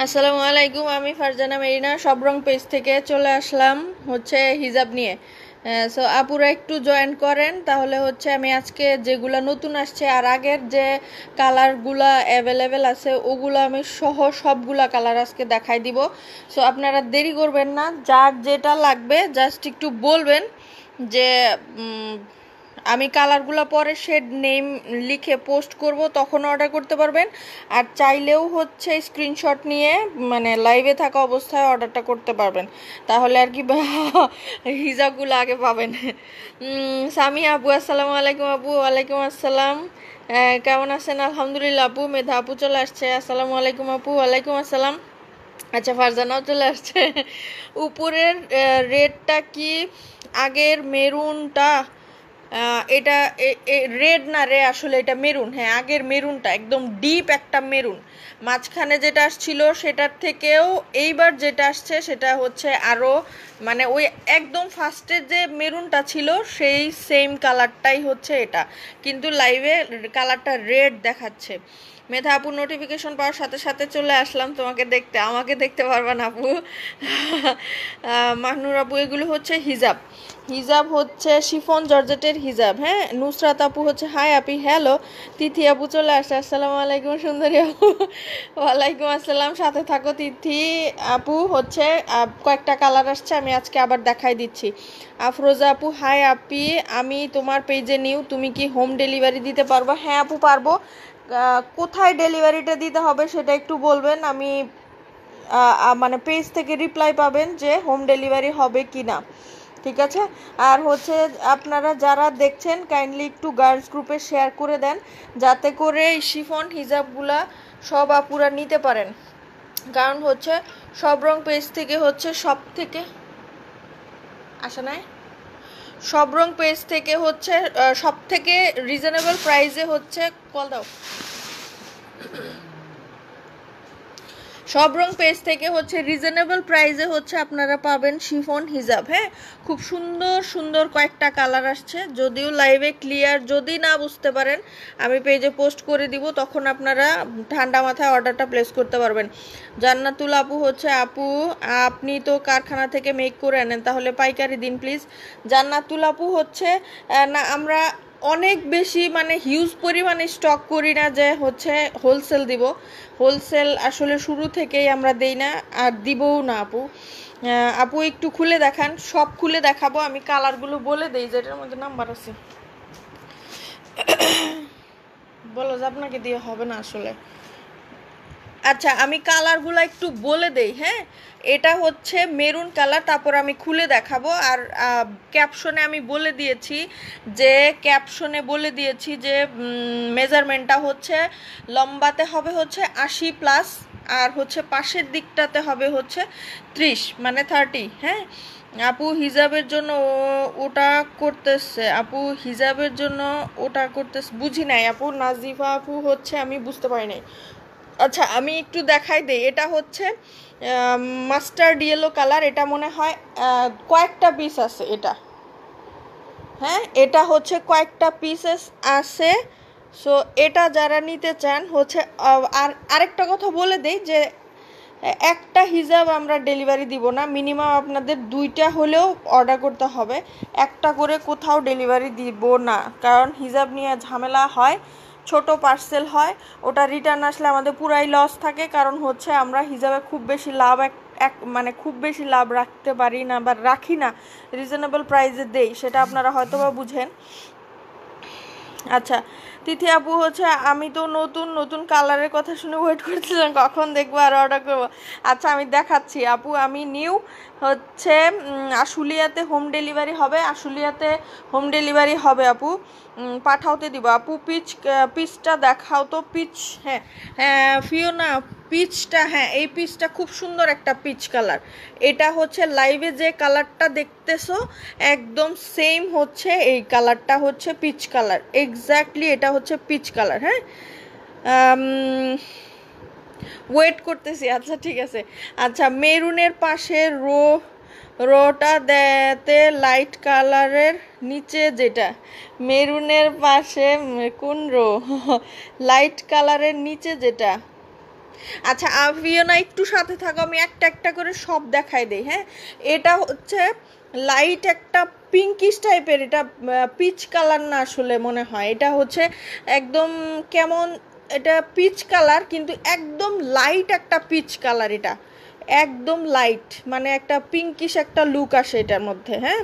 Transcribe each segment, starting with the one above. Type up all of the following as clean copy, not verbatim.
আসসালামু আলাইকুম, আমি ফারজানা মেরিনা সব রং পেজ থেকে চলে আসলাম হচ্ছে হিজাব নিয়ে। সো আপুরা একটু জয়েন করেন, তাহলে হচ্ছে আমি আজকে যেগুলা নতুন আসছে আর আগের যে কালারগুলা অ্যাভেলেবেল আছে ওগুলো আমি সহ সবগুলা কালার আজকে দেখাই দিব। সো আপনারা দেরি করবেন না, যার যেটা লাগবে জাস্ট একটু বলবেন যে আমি কালারগুলো পরে শেড নেম লিখে পোস্ট করব, তখন অর্ডার করতে পারবেন। আর চাইলেও হচ্ছে স্ক্রিনশট নিয়ে মানে লাইভে থাকা অবস্থায় অর্ডারটা করতে পারবেন, তাহলে আর কি হিজাবগুলো আগে পাবেন। সামি আপু আসসালামু আলাইকুম। আপু ওয়ালাইকুম আসসালাম, কেমন আছেন? আলহামদুলিল্লাহ আপু। মেধা আপু চলে আসছে, আসসালামু আলাইকুম আপু। ওয়ালাইকুম আসসালাম। আচ্ছা, ফারজানাও চলে আসছে। উপরের রেডটা কি আগের মেরুনটা? এটা রেড না রে, আসলে এটা মেরুন। হ্যাঁ, আগের মেরুনটা একদম ডিপ একটা মেরুন। মাঝখানে যেটা আসছিল সেটার থেকেও এইবার যেটা আসছে সেটা হচ্ছে আরও মানে ওই একদম ফার্স্টের যে মেরুনটা ছিল সেই সেম কালারটাই হচ্ছে এটা, কিন্তু লাইভে কালারটা রেড দেখাচ্ছে। মেধা আপু নোটিফিকেশন পাওয়ার সাথে সাথে চলে আসলাম তোমাকে দেখতে, আমাকে দেখতে পারবা না আপু। মাহনুর আপু এগুলো হচ্ছে হিজাব, হিজাব হচ্ছে শিফন জর্জেটের হিজাব। হ্যাঁ, নুসরাত আপু হচ্ছে হাই আপি হ্যালো। তিথি আপু চলে আসছে, আসসালামু আলাইকুম সুন্দরী আপু। ওয়ালাইকুম আসসালাম, সাথে থাকো তিথি আপু। হচ্ছে কয়েকটা কালার আসছে, আমি আজকে আবার দেখাই দিচ্ছি। আফরোজা আপু হাই আপি, আমি তোমার পেজে নিউ, তুমি কি হোম ডেলিভারি দিতে পারবো? হ্যাঁ আপু পারবো। কোথায় ডেলিভারিটা দিতে হবে সেটা একটু বলবেন, আমি মানে পেজ থেকে রিপ্লাই পাবেন যে হোম ডেলিভারি হবে কি না, ঠিক আছে? আর হচ্ছে আপনারা যারা দেখছেন কাইন্ডলি একটু গার্লস গ্রুপে শেয়ার করে দেন, যাতে করে এই শিফন হিজাবগুলা সব আপুরা নিতে পারেন। কারণ হচ্ছে সব রং পেজ থেকে হচ্ছে সব থেকে আসা নাই, সব রং পেজ থেকে হচ্ছে সব থেকে রিজনেবল প্রাইসে হচ্ছে কল দাও, সব রং পেজ থেকে হচ্ছে রিজনেবল প্রাইসে হচ্ছে আপনারা পাবেন শিফন হিজাব। হ্যাঁ, খুব সুন্দর সুন্দর কয়েকটা কালার আসছে, যদিও লাইভে ক্লিয়ার যদি না বুঝতে পারেন আমি পেজে পোস্ট করে দিব, তখন আপনারা ঠান্ডা মাথায় অর্ডারটা প্লেস করতে পারবেন। জান্নাতুল আপু হচ্ছে আপু আপনি তো কারখানা থেকে মেক করে আনেন, তাহলে পাইকারি দিন প্লিজ। জান্নাতুল আপু হচ্ছে না, আমরা অনেক বেশি মানে হিউজ পরিমাণে স্টক করি না যে হচ্ছে হোলসেল দিব, হোলসেল আসলে শুরু থেকেই আমরা দেই না আর দিবও না আপু। আপু একটু খুলে দেখান, সব খুলে দেখাবো, আমি কালারগুলো বলে দেই যেটার মধ্যে নাম্বার আছে। বলো যে আপনাকে দিয়ে হবে না আসলে। আচ্ছা, আমি কালারগুলো একটু বলে দেই। হ্যাঁ, এটা হচ্ছে মেরুন কালার, তারপর আমি খুলে দেখাবো। আর ক্যাপশনে আমি বলে দিয়েছি যে মেজারমেন্টটা হচ্ছে লম্বাতে হবে হচ্ছে 80+, আর হচ্ছে পাশের দিকটাতে হবে হচ্ছে 30 মানে 30। হ্যাঁ, আপু হিজাবের জন্য ওটা করতেছে, আপু হিজাবের জন্য ওটা করতেছে, বুঝি নাই আপু। নাজিফা আপু হচ্ছে আমি বুঝতে পারি নাই। আচ্ছা, আমি একটু দেখাই দেই। এটা হচ্ছে মাস্টার্ড ইয়েলো কালার, এটা মনে হয় কয়েকটা পিস আছে এটা। হ্যাঁ, এটা হচ্ছে কয়েকটা পিসেস আছে। সো এটা যারা নিতে চান হচ্ছে আর আরেকটা কথা বলে দেই যে একটা হিজাব আমরা ডেলিভারি দিব না, মিনিমাম আপনাদের 2টা হলেও অর্ডার করতে হবে, একটা করে কোথাও ডেলিভারি দিব না, কারণ হিজাব নিয়ে ঝামেলা হয়, ছোট পার্সেল হয়, ওটা রিটার্ন আসলে আমাদের পুরাই লস থাকে। কারণ হচ্ছে আমরা হিজাবে খুব বেশি লাভ মানে খুব বেশি লাভ রাখতে পারি না বা রাখি না, রিজনেবল প্রাইসে দেই, সেটা আপনারা হয়তো বা বুঝেন। আচ্ছা, তিথি আপু হচ্ছে আমি তো নতুন নতুন কালারের কথা শুনে ওয়েট করছিলাম কখন দেখবো আর অর্ডার করবো। আচ্ছা আমি দেখাচ্ছি আপু, আমি নিউ হচ্ছে আশুলিয়াতে হোম ডেলিভারি হবে, আশুলিয়াতে হোম ডেলিভারি হবে আপু, পাঠাওতে দিব আপু। পিচটা দেখাও তো, পিচ। হ্যাঁ হ্যাঁ ফিওনা, পিচটা, হ্যাঁ এই পিচটা খুব সুন্দর একটা পিচ কালার। এটা হচ্ছে লাইভে যে কালারটা দেখতেছো একদম সেম হচ্ছে এই কালারটা হচ্ছে পিচ কালার, এক্স্যাক্টলি এটা হচ্ছে পিচ কালার। হ্যাঁ ওয়েট করতেছি। আচ্ছা ঠিক আছে। আচ্ছা মেরুনের পাশে রোটা দেতে লাইট কালারের নিচে যেটা, মেরুনের পাশে কোন রো? লাইট কালারের নিচে যেটা। আচ্ছা আভিও না, একটু সাথে থাকো, আমি একটা একটা করে সব দেখাই দেই। হ্যাঁ এটা হচ্ছে লাইট একটা পিঙ্কিশ টাইপের, এটা পিচ কালার না আসলে মনে হয়, এটা হচ্ছে একদম কেমন, এটা পিচ কালার কিন্তু একদম লাইট একটা পিচ কালার, এটা একদম লাইট, মানে একটা পিঙ্কিশ একটা লুক আসে এটার মধ্যে। হ্যাঁ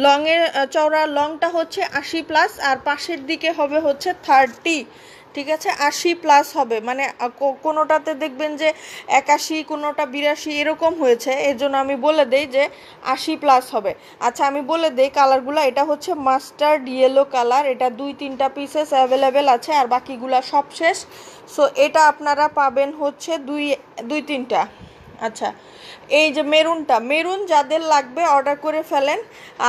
লংয়ের চওড়া লংটা হচ্ছে 80+, আর পাশের দিকে হবে হচ্ছে 30, ঠিক আছে 80+ হবে, মানে কোনোটাতে দেখবেন যে 81, কোনোটা 82 এরকম হয়েছে, এর জন্য আমি বলে দেই যে 80+ হবে। আচ্ছা আমি বলে দেই কালারগুলো, এটা হচ্ছে মাস্টার্ড ইয়েলো কালার, এটা 2-3টা পিসেস অ্যাভেলেবেল আছে আর বাকিগুলা সব শেষ। সো এটা আপনারা পাবেন হচ্ছে 2-3টা। আচ্ছা এই যে মেরুন যাদের লাগবে অর্ডার করে ফেলেন।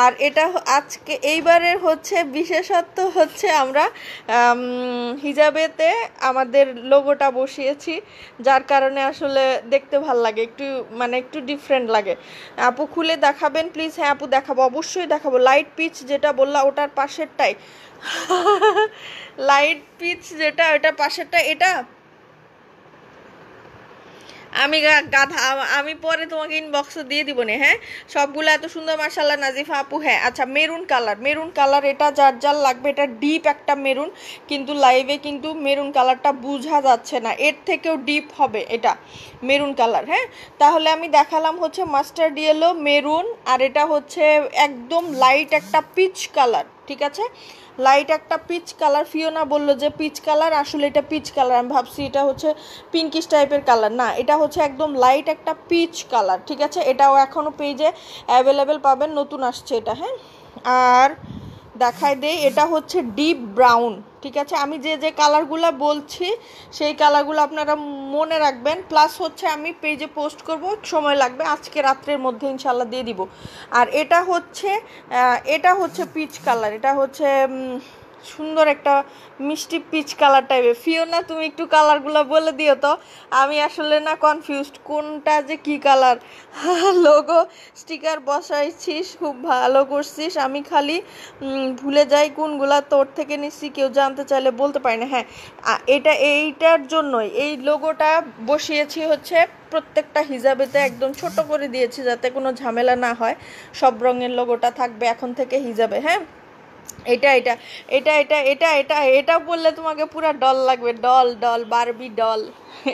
আর এটা আজকে এইবারের হচ্ছে বিশেষত্ব হচ্ছে আমরা হিজাবেতে আমাদের লোগোটা বসিয়েছি, যার কারণে আসলে দেখতে ভাল লাগে, একটু মানে একটু ডিফারেন্ট লাগে। আপু খুলে দেখাবেন প্লিজ? হ্যাঁ আপু দেখাবো, অবশ্যই দেখাবো। লাইট পিচ যেটা বললা ওটার পাশেরটাই লাইট পিচ যেটা ওটার পাশেরটা এটা। আমি গাধা, আমি পরে তোমাকে ইনবক্সে দিয়ে দিব না। হ্যাঁ সবগুলো এত সুন্দর মাশাআল্লাহ নাজিফা আপু। হ্যাঁ আচ্ছা মেরুন কালার এটা যার যার লাগবে, এটা ডিপ একটা মেরুন, কিন্তু লাইভে কিন্তু মেরুন কালারটা বোঝা যাচ্ছে না, এর থেকেও ডিপ হবে এটা মেরুন কালার। হ্যাঁ তাহলে আমি দেখালাম হচ্ছে মাস্টার্ড ইয়েলো, মেরুন, আর এটা হচ্ছে একদম লাইট একটা পিচ কালার, ঠিক আছে লাইট একটা পিচ কালার। ফিওনা বললো যে পিচ কালার, আসলে এটা পিচ কালার, আমি ভাবছি এটা হচ্ছে পিঙ্কিশ টাইপের কালার, না এটা হচ্ছে একদম লাইট একটা পিচ কালার, ঠিক আছে এটাও এখনও পেজে অ্যাভেলেবেল পাবেন, নতুন আসছে এটা। হ্যাঁ আর দেখাই দেই, এটা হচ্ছে ডিপ ব্রাউন, ঠিক আছে আমি যে যে কালারগুলো বলছি সেই কালারগুলো আপনারা মনে রাখবেন, প্লাস হচ্ছে আমি পেজে পোস্ট করব, সময় লাগবে, আজকে রাত্রের মধ্যে ইনশাল্লাহ দিয়ে দিব। আর এটা হচ্ছে পিচ কালার, এটা হচ্ছে সুন্দর একটা মিষ্টি পিচ কালার টাইপের। ফিওনা তুমি একটু কালারগুলো বলে দিও তো, আমি আসলে না কনফিউজড কোনটা যে কি কালার। লোগো স্টিকার বসাইছিস, খুব ভালো করছিস, আমি খালি ভুলে যাই কোনগুলা তোর থেকে নিচ্ছি, কেউ জানতে চাইলে বলতে পারি না। হ্যাঁ এইটার জন্যই এই লোগোটা বসিয়েছি হচ্ছে প্রত্যেকটা হিজাবেতে, একদম ছোট করে দিয়েছি যাতে কোনো ঝামেলা না হয়, সব রঙের লোগোটা থাকবে এখন থেকে হিজাবে। হ্যাঁ এটা এটা এটা এটা এটা এটা এটা বললে তোমাকে পুরো ডল লাগবে, ডল বারবি ডল।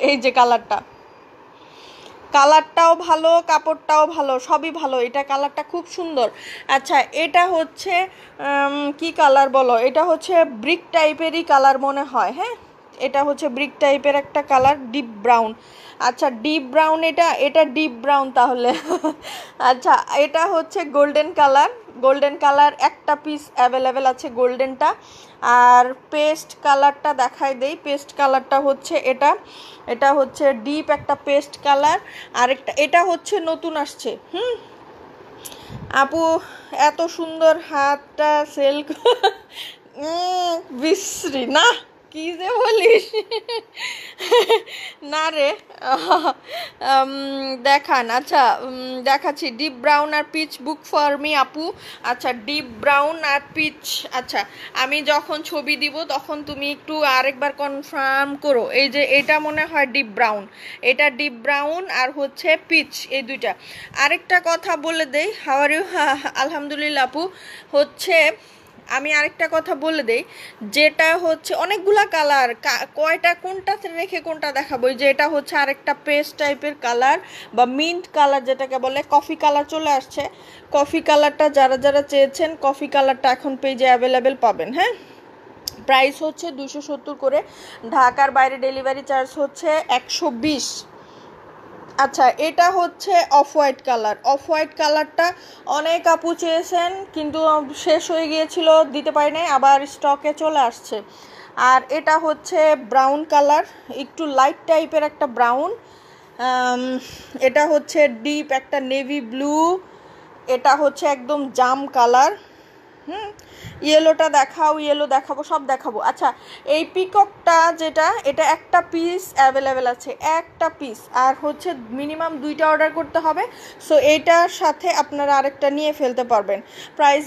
এই যে কালারটাও ভালো, কাপড়টাও ভালো, সবই ভালো, এটা কালারটা খুব সুন্দর। আচ্ছা এটা হচ্ছে কি কালার বলো, এটা হচ্ছে ব্রিক টাইপেরই কালার মনে হয়। হ্যাঁ এটা হচ্ছে ব্রিক টাইপের একটা কালার, ডিপ ব্রাউন। আচ্ছা ডিপ ব্রাউন, এটা ডিপ ব্রাউন তাহলে। আচ্ছা এটা হচ্ছে গোল্ডেন কালার একটা পিস অ্যাভেলেবেল আছে গোল্ডেনটা। আর পেস্ট কালারটা দেখাই দেই, পেস্ট কালারটা হচ্ছে এটা হচ্ছে ডিপ একটা পেস্ট কালার। আর এটা হচ্ছে নতুন আসছে। আপু এত সুন্দর হাতটা সেল বিশ্রী না, কি যে বলিস না রে। দেখান, আচ্ছা দেখাচ্ছি, ডিপ ব্রাউন আর পিচ বুক ফর মি আপু। আচ্ছা ডিপ ব্রাউন আর পিচ, আচ্ছা আমি যখন ছবি দিব তখন তুমি একটু আরেকবার কনফার্ম করো। এই যে এটা মনে হয় ডিপ ব্রাউন, এটা ডিপ ব্রাউন আর হচ্ছে পিচ, এই দুইটা। আরেকটা কথা বলে দেই, হাউ আর ইউ? আলহামদুলিল্লাহ আপু। হচ্ছে আমি আরেকটা কথা বলে দেই, যেটা হচ্ছে অনেকগুলা কালার, কয়টা কোনটাতে রেখে কোনটা দেখাবো, যে এটা হচ্ছে আরেকটা পেস্ট টাইপের কালার বা মিন্ট কালার যেটাকে বলে, কফি কালার চলে আসছে। কফি কালারটা যারা যারা চেয়েছেন, কফি কালারটা এখন পেজে অ্যাভেলেবেল পাবেন। হ্যাঁ প্রাইস হচ্ছে 270 করে, ঢাকার বাইরে ডেলিভারি চার্জ হচ্ছে 120। আচ্ছা, এটা হচ্ছে off white colour. Off white কালারটা অনেক আপু চেয়েছেন, কিন্তু শেষ হয়ে গিয়েছিল, দিতে পারি নাই, আবার স্টকে চলে আসছে। আর এটা হচ্ছে ব্রাউন কালার, একটু লাইট টাইপের একটা ব্রাউন। এটা হচ্ছে ডিপ একটা নেভি ব্লু, এটা হচ্ছে একদম জাম কালার। ইয়েলোটা দেখাও, ইয়েলো দেখাবো, সব দেখাবো। আচ্ছা, এই পিককটা যেটা, এটা একটা পিস অ্যাভেলেবেল আছে, একটা পিস, আর হচ্ছে মিনিমাম 2টা অর্ডার করতে হবে। সো এইটার সাথে আপনারা আরেকটা নিয়ে ফেলতে পারবেন। প্রাইস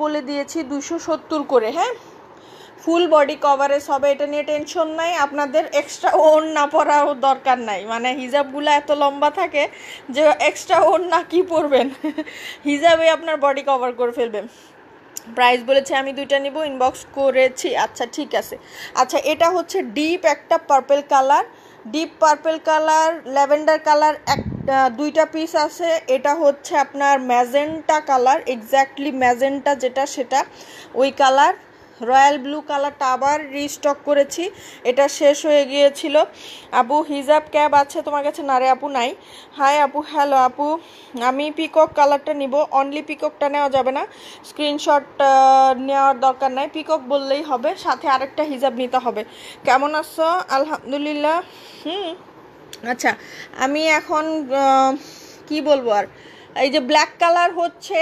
বলে দিয়েছি 270 করে। হ্যাঁ, ফুল বডি কভারেজ হবে, এটা নিয়ে টেনশন নাই। আপনাদের এক্সট্রা ওড় না পরাও দরকার নাই, মানে হিজাবগুলো এত লম্বা থাকে যে এক্সট্রা ওড় না কি পরবেন, হিজাবে আপনার বডি কভার করে ফেলবেন। প্রাইস বলেছে আমি 2টা নিব, ইনবক্স করেছি। আচ্ছা ঠিক আছে। আচ্ছা, এটা হচ্ছে ডিপ একটা purple colour, deep purple colour, lavender colour, 2টা পিস আছে। এটা হচ্ছে আপনার ম্যাজেন্টা কালার, এক্স্যাক্টলি ম্যাজেন্টা যেটা সেটা, ওই কালার। রয়্যাল ব্লু কালারটা আবার রিস্টক করেছি, এটা শেষ হয়ে গিয়েছিল। আপু হিজাব ক্যাব আছে তোমার কাছে? না রে আপু, নাই। হাই আপু, হ্যালো আপু, আমি পিকক কালারটা নিব। অনলি পিককটা নেওয়া যাবে না, স্ক্রিনশট নেওয়ার দরকার নাই, পিকক বললেই হবে, সাথে আরেকটা হিজাব নিতে হবে। কেমন আছো? আলহামদুলিল্লাহ। আচ্ছা, আমি এখন কি বলবো আর, এই যে ব্ল্যাক কালার হচ্ছে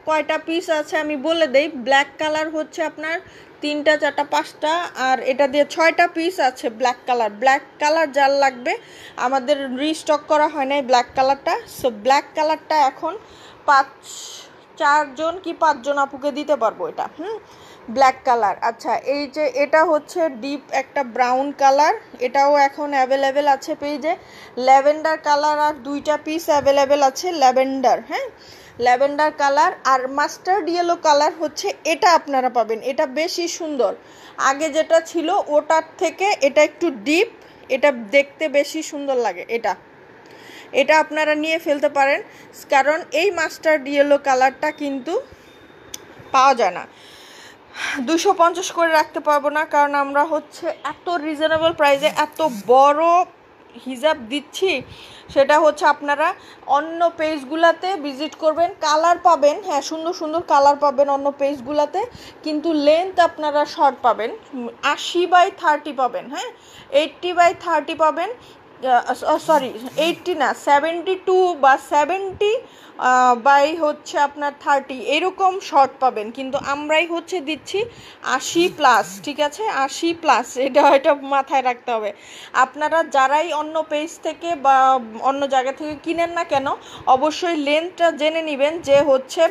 কয়টা পিস আছে আমি বলে দেই। ব্ল্যাক কালার হচ্ছে আপনার 3টা 4টা 5টা, আর এটা দিয়ে 6টা পিস আছে ব্ল্যাক কালার। ব্ল্যাক কালার যার লাগবে, আমাদের রিস্টক করা হয় নাই ব্ল্যাক কালারটা। সো ব্ল্যাক কালারটা এখন 4জন কি 5জন আপুকে দিতে পারবো এটা। Black colour. আচ্ছা, এই যে এটা হচ্ছে ডিপ একটা ব্রাউন কালার, এটাও এখন অ্যাভেলেবেল আছে পেজে। ল্যাভেন্ডার কালার আর 2টা পিস অ্যাভেলেবেল আছে ল্যাভেন্ডার। হ্যাঁ, ল্যাভেন্ডার কালার আর মাস্টার্ড ইয়েলো কালার হচ্ছে এটা আপনারা পাবেন, এটা বেশি সুন্দর। আগে যেটা ছিল ওটার থেকে এটা একটু ডিপ, এটা দেখতে বেশি সুন্দর লাগে। এটা আপনারা নিয়ে ফেলতে পারেন, কারণ এই মাস্টার্ড ইয়েলো কালারটা কিন্তু পাওয়া যায় না। 250 করে রাখতে পারবো না, কারণ আমরা হচ্ছে এত রিজনেবল প্রাইসে এত বড় হিজাব দিচ্ছি। সেটা হচ্ছে আপনারা অন্য পেজগুলাতে ভিজিট করবেন, কালার পাবেন, হ্যাঁ সুন্দর সুন্দর কালার পাবেন অন্য পেজগুলাতে, কিন্তু লেন্থ আপনারা শর্ট পাবেন। 80/30 পাবেন, হ্যাঁ 80/30 পাবেন, সরি 80 না, 72 বা 70 বাই হচ্ছে আপনার 30 এরকম শর্ট পাবেন। কিন্তু আমরাই হচ্ছে দিচ্ছি 80+, ঠিক আছে, 80+, এটা মাথায় রাখতে হবে। আপনারা যারাই অন্য পেজ থেকে বা অন্য জায়গা থেকে কিনেন না কেন, অবশ্যই লেন্থটা জেনে নেবেন যে হচ্ছে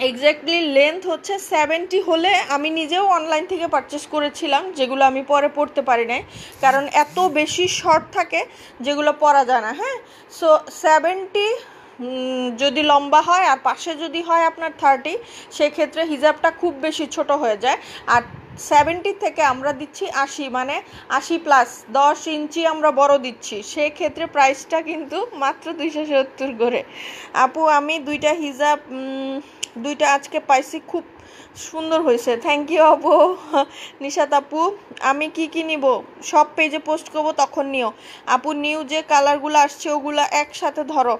এক্স্যাক্টলি লেন্থ হচ্ছে 70 হলে। আমি নিজেও অনলাইন থেকে পারচেস করেছিলাম, যেগুলো আমি পরে পড়তে পারি নাই, কারণ এত বেশি শর্ট থাকে যেগুলো পরা যায় না। হ্যাঁ, সো 70 যদি লম্বা হয় আর পাশে যদি হয় আপনার 30, সেক্ষেত্রে হিজাবটা খুব বেশি ছোট হয়ে যায়। আর 70 থেকে আমরা দিচ্ছি 80, মানে 80+, 10 ইঞ্চি আমরা বড় দিচ্ছি, সেক্ষেত্রে প্রাইসটা কিন্তু মাত্র 270 করে। আপু আমি 2টা হিজাব 2টা আজকে পাইছি, খুব সুন্দর হয়েছে, থ্যাংক ইউ আপু। নিশাত আপু, আমি কি নিব সব পেজে পোস্ট করবো, তখন নিও আপু। নিউ যে কালারগুলো আসছে ওগুলো একসাথে ধরো।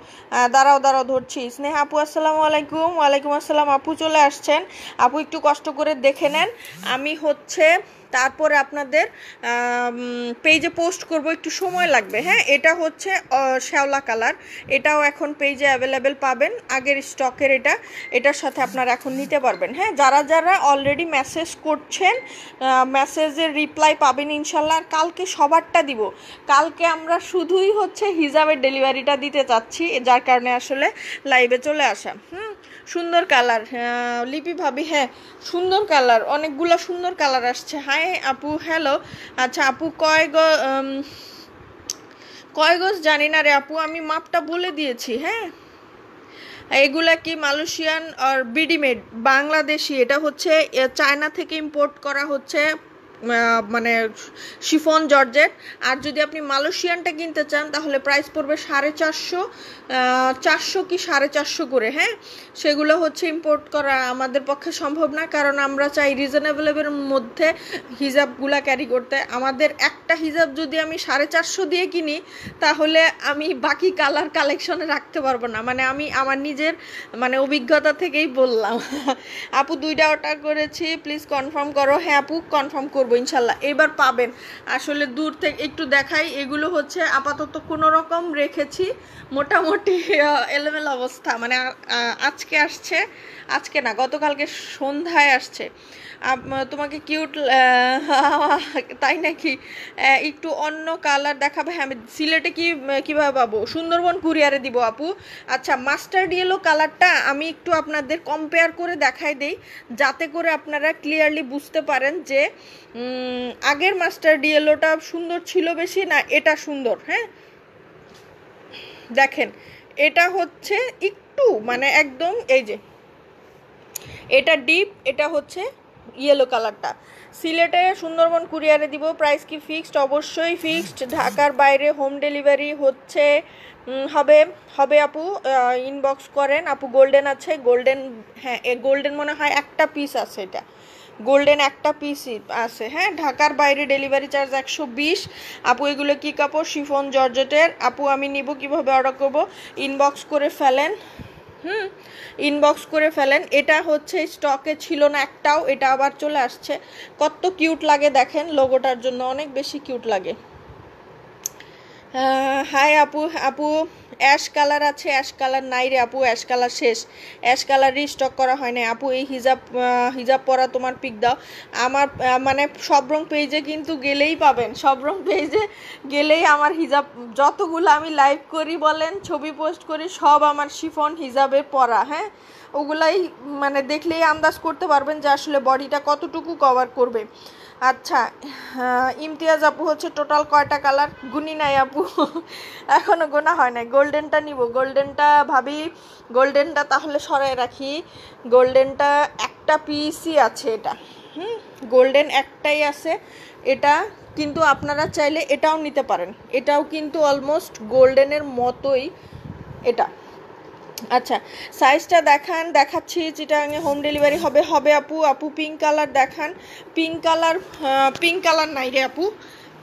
দাঁড়াও ধরছি। স্নেহা আপু আসসালামু আলাইকুম। ওয়ালাইকুম আসসালাম আপু, চলে আসছেন আপু, একটু কষ্ট করে দেখে নেন, আমি হচ্ছে তারপরে আপনাদের পেজে পোস্ট করব, একটু সময় লাগবে। হ্যাঁ, এটা হচ্ছে শ্যাওলা কালার, এটাও এখন পেজে অ্যাভেলেবেল পাবেন, আগের স্টকের এটার সাথে আপনারা এখন নিতে পারবেন। হ্যাঁ, যারা অলরেডি মেসেজ করছেন, মেসেজের রিপ্লাই পাবেন ইনশাল্লাহ। আর কালকে সবারটা দিব, কালকে আমরা শুধুই হচ্ছে হিজাবের ডেলিভারিটা দিতে চাচ্ছি, যার কারণে আসলে লাইভে চলে আসা। সুন্দর কালার, লিপি ভাবি, হ্যাঁ সুন্দর কালার, অনেকগুলো সুন্দর কালার আসছে। হাই আপু, হ্যালো। আচ্ছা আপু, কয় গজ জানি না রে আপু, আমি মাপটা বলে দিয়েছি। হ্যাঁ, এগুলা কি মালয়েশিয়ান আর বিডিমেড বাংলাদেশি, এটা হচ্ছে চায়না থেকে ইম্পোর্ট করা হচ্ছে মানে শিফন জর্জেট। আর যদি আপনি মালয়েশিয়ানটা কিনতে চান তাহলে প্রাইস পড়বে 450, 400 কি 450 করে। হ্যাঁ, সেগুলো হচ্ছে ইম্পোর্ট করা আমাদের পক্ষে সম্ভব না, কারণ আমরা চাই রিজনেবলের মধ্যে হিজাবগুলা ক্যারি করতে। আমাদের একটা হিজাব যদি আমি 450 দিয়ে কিনি তাহলে আমি বাকি কালার কালেকশনে রাখতে পারবো না। মানে আমি আমার নিজের মানে অভিজ্ঞতা থেকেই বললাম। আপু 2টা অর্ডার করেছি, প্লিজ কনফার্ম করো। হ্যাঁ আপু, কনফার্ম করবো ইনশাল্লাহ, এবার পাবেন। আসলে দূর থেকে একটু দেখাই, এগুলো হচ্ছে আপাতত কোনো রকম রেখেছি, মোটামুটি এলোমেলো অবস্থা। মানে আজকে আসছে, আজকে না গতকালকে সন্ধ্যায় আসছে। তোমাকে কিউট তাই নাকি? একটু অন্য কালার দেখাবে। হ্যাঁ, আমি সিলেটে কীভাবে পাবো? সুন্দরবন কুরিয়ারে দিব আপু। আচ্ছা, মাস্টার্ড ইয়েলো কালারটা আমি একটু আপনাদের কম্পেয়ার করে দেখাই দেই, যাতে করে আপনারা ক্লিয়ারলি বুঝতে পারেন যে আগের মাস্টার্ড ইয়েলোটা সুন্দর ছিল বেশি না এটা সুন্দর। হ্যাঁ, দেখেন এটা হচ্ছে একটু মানে একদম এই যে এটা ডিপ, এটা হচ্ছে ইয়েলো কালারটা। সিলেটে সুন্দরবন কুরিয়ারে দিব। প্রাইস কি ফিক্সড? অবশ্যই ফিক্সড। ঢাকার বাইরে হোম ডেলিভারি হচ্ছে হবে হবে আপু, ইনবক্স করেন। আপু গোল্ডেন আছে? গোল্ডেন, হ্যাঁ গোল্ডেন মনে হয় একটা পিস আছে, এটা গোল্ডেন একটা পিসই আছে। হ্যাঁ, ঢাকার বাইরে ডেলিভারি চার্জ 120। আপু এগুলো কি কাপড়? শিফন জর্জেটের। আপু আমি নিব, কিভাবে অর্ডার করব? ইনবক্স করে ফেলেন। ইনবক্স করে ফেলেন। এটা হচ্ছে স্টকে ছিল না একটাও, এটা আবার চলে আসছে। কত কিউট লাগে দেখেন, লোগোটার জন্য অনেক বেশি কিউট লাগে। হাই আপু, আপু অ্যাশ কালার আছে? অ্যাশ কালার নাই রে আপু, অ্যাশ কালার শেষ, অ্যাশ কালারই স্টক করা হয় না আপু। এই হিজাব পরা তোমার পিক দাও। আমার মানে সব রং পেজে কিন্তু গেলেই পাবেন, সব রং পেজে গেলেই আমার হিজাব, যতগুলো আমি লাইভ করি বলেন ছবি পোস্ট করি সব আমার শিফন হিজাবে পরা। হ্যাঁ, ওগুলাই মানে দেখলেই আন্দাজ করতে পারবেন যে আসলে বডিটা কতটুকু কভার করবে। আচ্ছা, ইমতিয়াজ আপু হচ্ছে টোটাল কয়টা কালার? গুনি নাই আপু, এখনও গোনা হয় নাই। গোল্ডেনটা নিব, গোল্ডেনটা ভাবি, গোল্ডেনটা তাহলে সরাই রাখি। গোল্ডেনটা একটা পিসই আছে, এটা গোল্ডেন একটাই আছে। এটা কিন্তু আপনারা চাইলে এটাও নিতে পারেন, এটাও কিন্তু অলমোস্ট গোল্ডেনের মতোই এটা। আচ্ছা, সাইজটা দেখান। দেখাচ্ছি, চিটাগাঙে হোম ডেলিভারি হবে হবে আপু। আপু পিঙ্ক কালার দেখান। পিঙ্ক কালার নাই রে আপু,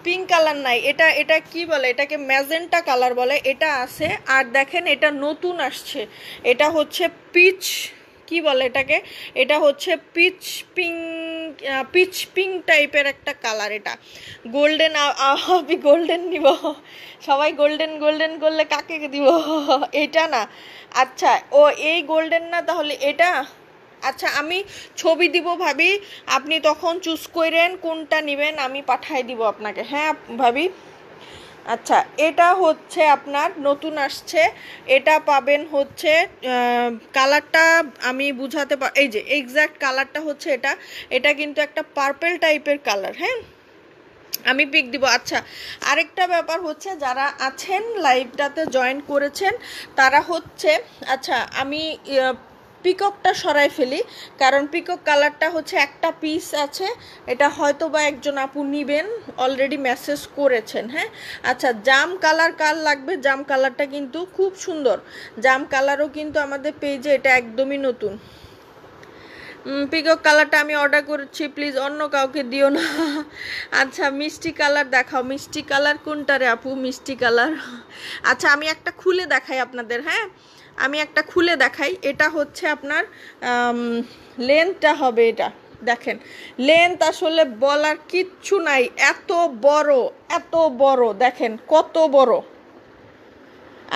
পিঙ্ক কালার নাই। এটা কি বলে, এটাকে ম্যাজেন্টা কালার বলে, এটা আছে। আর দেখেন এটা নতুন আসছে, এটা হচ্ছে পিচ, কি বলে এটাকে, এটা হচ্ছে পিচ পিঙ্ক টাইপের একটা কালার। এটা গোল্ডেন, আমি গোল্ডেন নিব। সবাই গোল্ডেন গোল্ডেন করলে কাকে দিব? এটা না, আচ্ছা ও এই গোল্ডেন না, তাহলে এটা। আচ্ছা, আমি ছবি দিব ভাবি, আপনি তখন চুজ করেন কোনটা নেবেন, আমি পাঠাই দিব আপনাকে। হ্যাঁ ভাবি। আচ্ছা, এটা হচ্ছে আপনার নতুন আসছে, এটা পাবেন হচ্ছে কালারটা আমি বুঝাতে এই যে এক্স্যাক্ট কালারটা হচ্ছে এটা। এটা কিন্তু একটা পার্পল টাইপের কালার। হ্যাঁ, আমি পিক দিব। আচ্ছা, আরেকটা ব্যাপার হচ্ছে, যারা আছেন লাইভটাতে জয়েন করেছেন তারা হচ্ছে, আচ্ছা আমি পিককটা সরাই ফেলি, কারণ পিকক কালারটা হচ্ছে একটা পিস আছে, এটা হয়তো বা একজন আপু নিবেন, অলরেডি মেসেজ করেছেন। হ্যাঁ, আচ্ছা জাম কালার কার লাগবে? জাম কালারটা কিন্তু খুব সুন্দর, জাম কালারও কিন্তু আমাদের পেজে, এটা একদমই নতুন। পিকক কালারটা আমি অর্ডার করেছি, প্লিজ অন্য কাউকে দিও না। আচ্ছা, মিষ্টি কালার দেখাও। মিষ্টি কালার কোনটা রে আপু? মিষ্টি কালার, আচ্ছা আমি একটা খুলে দেখাই আপনাদের। হ্যাঁ, আমি একটা খুলে দেখাই। এটা হচ্ছে আপনার লেন্থটা হবে, এটা দেখেন লেন্থ আসলে বলার কিচ্ছু নাই, এত বড়, এত বড়, দেখেন কত বড়।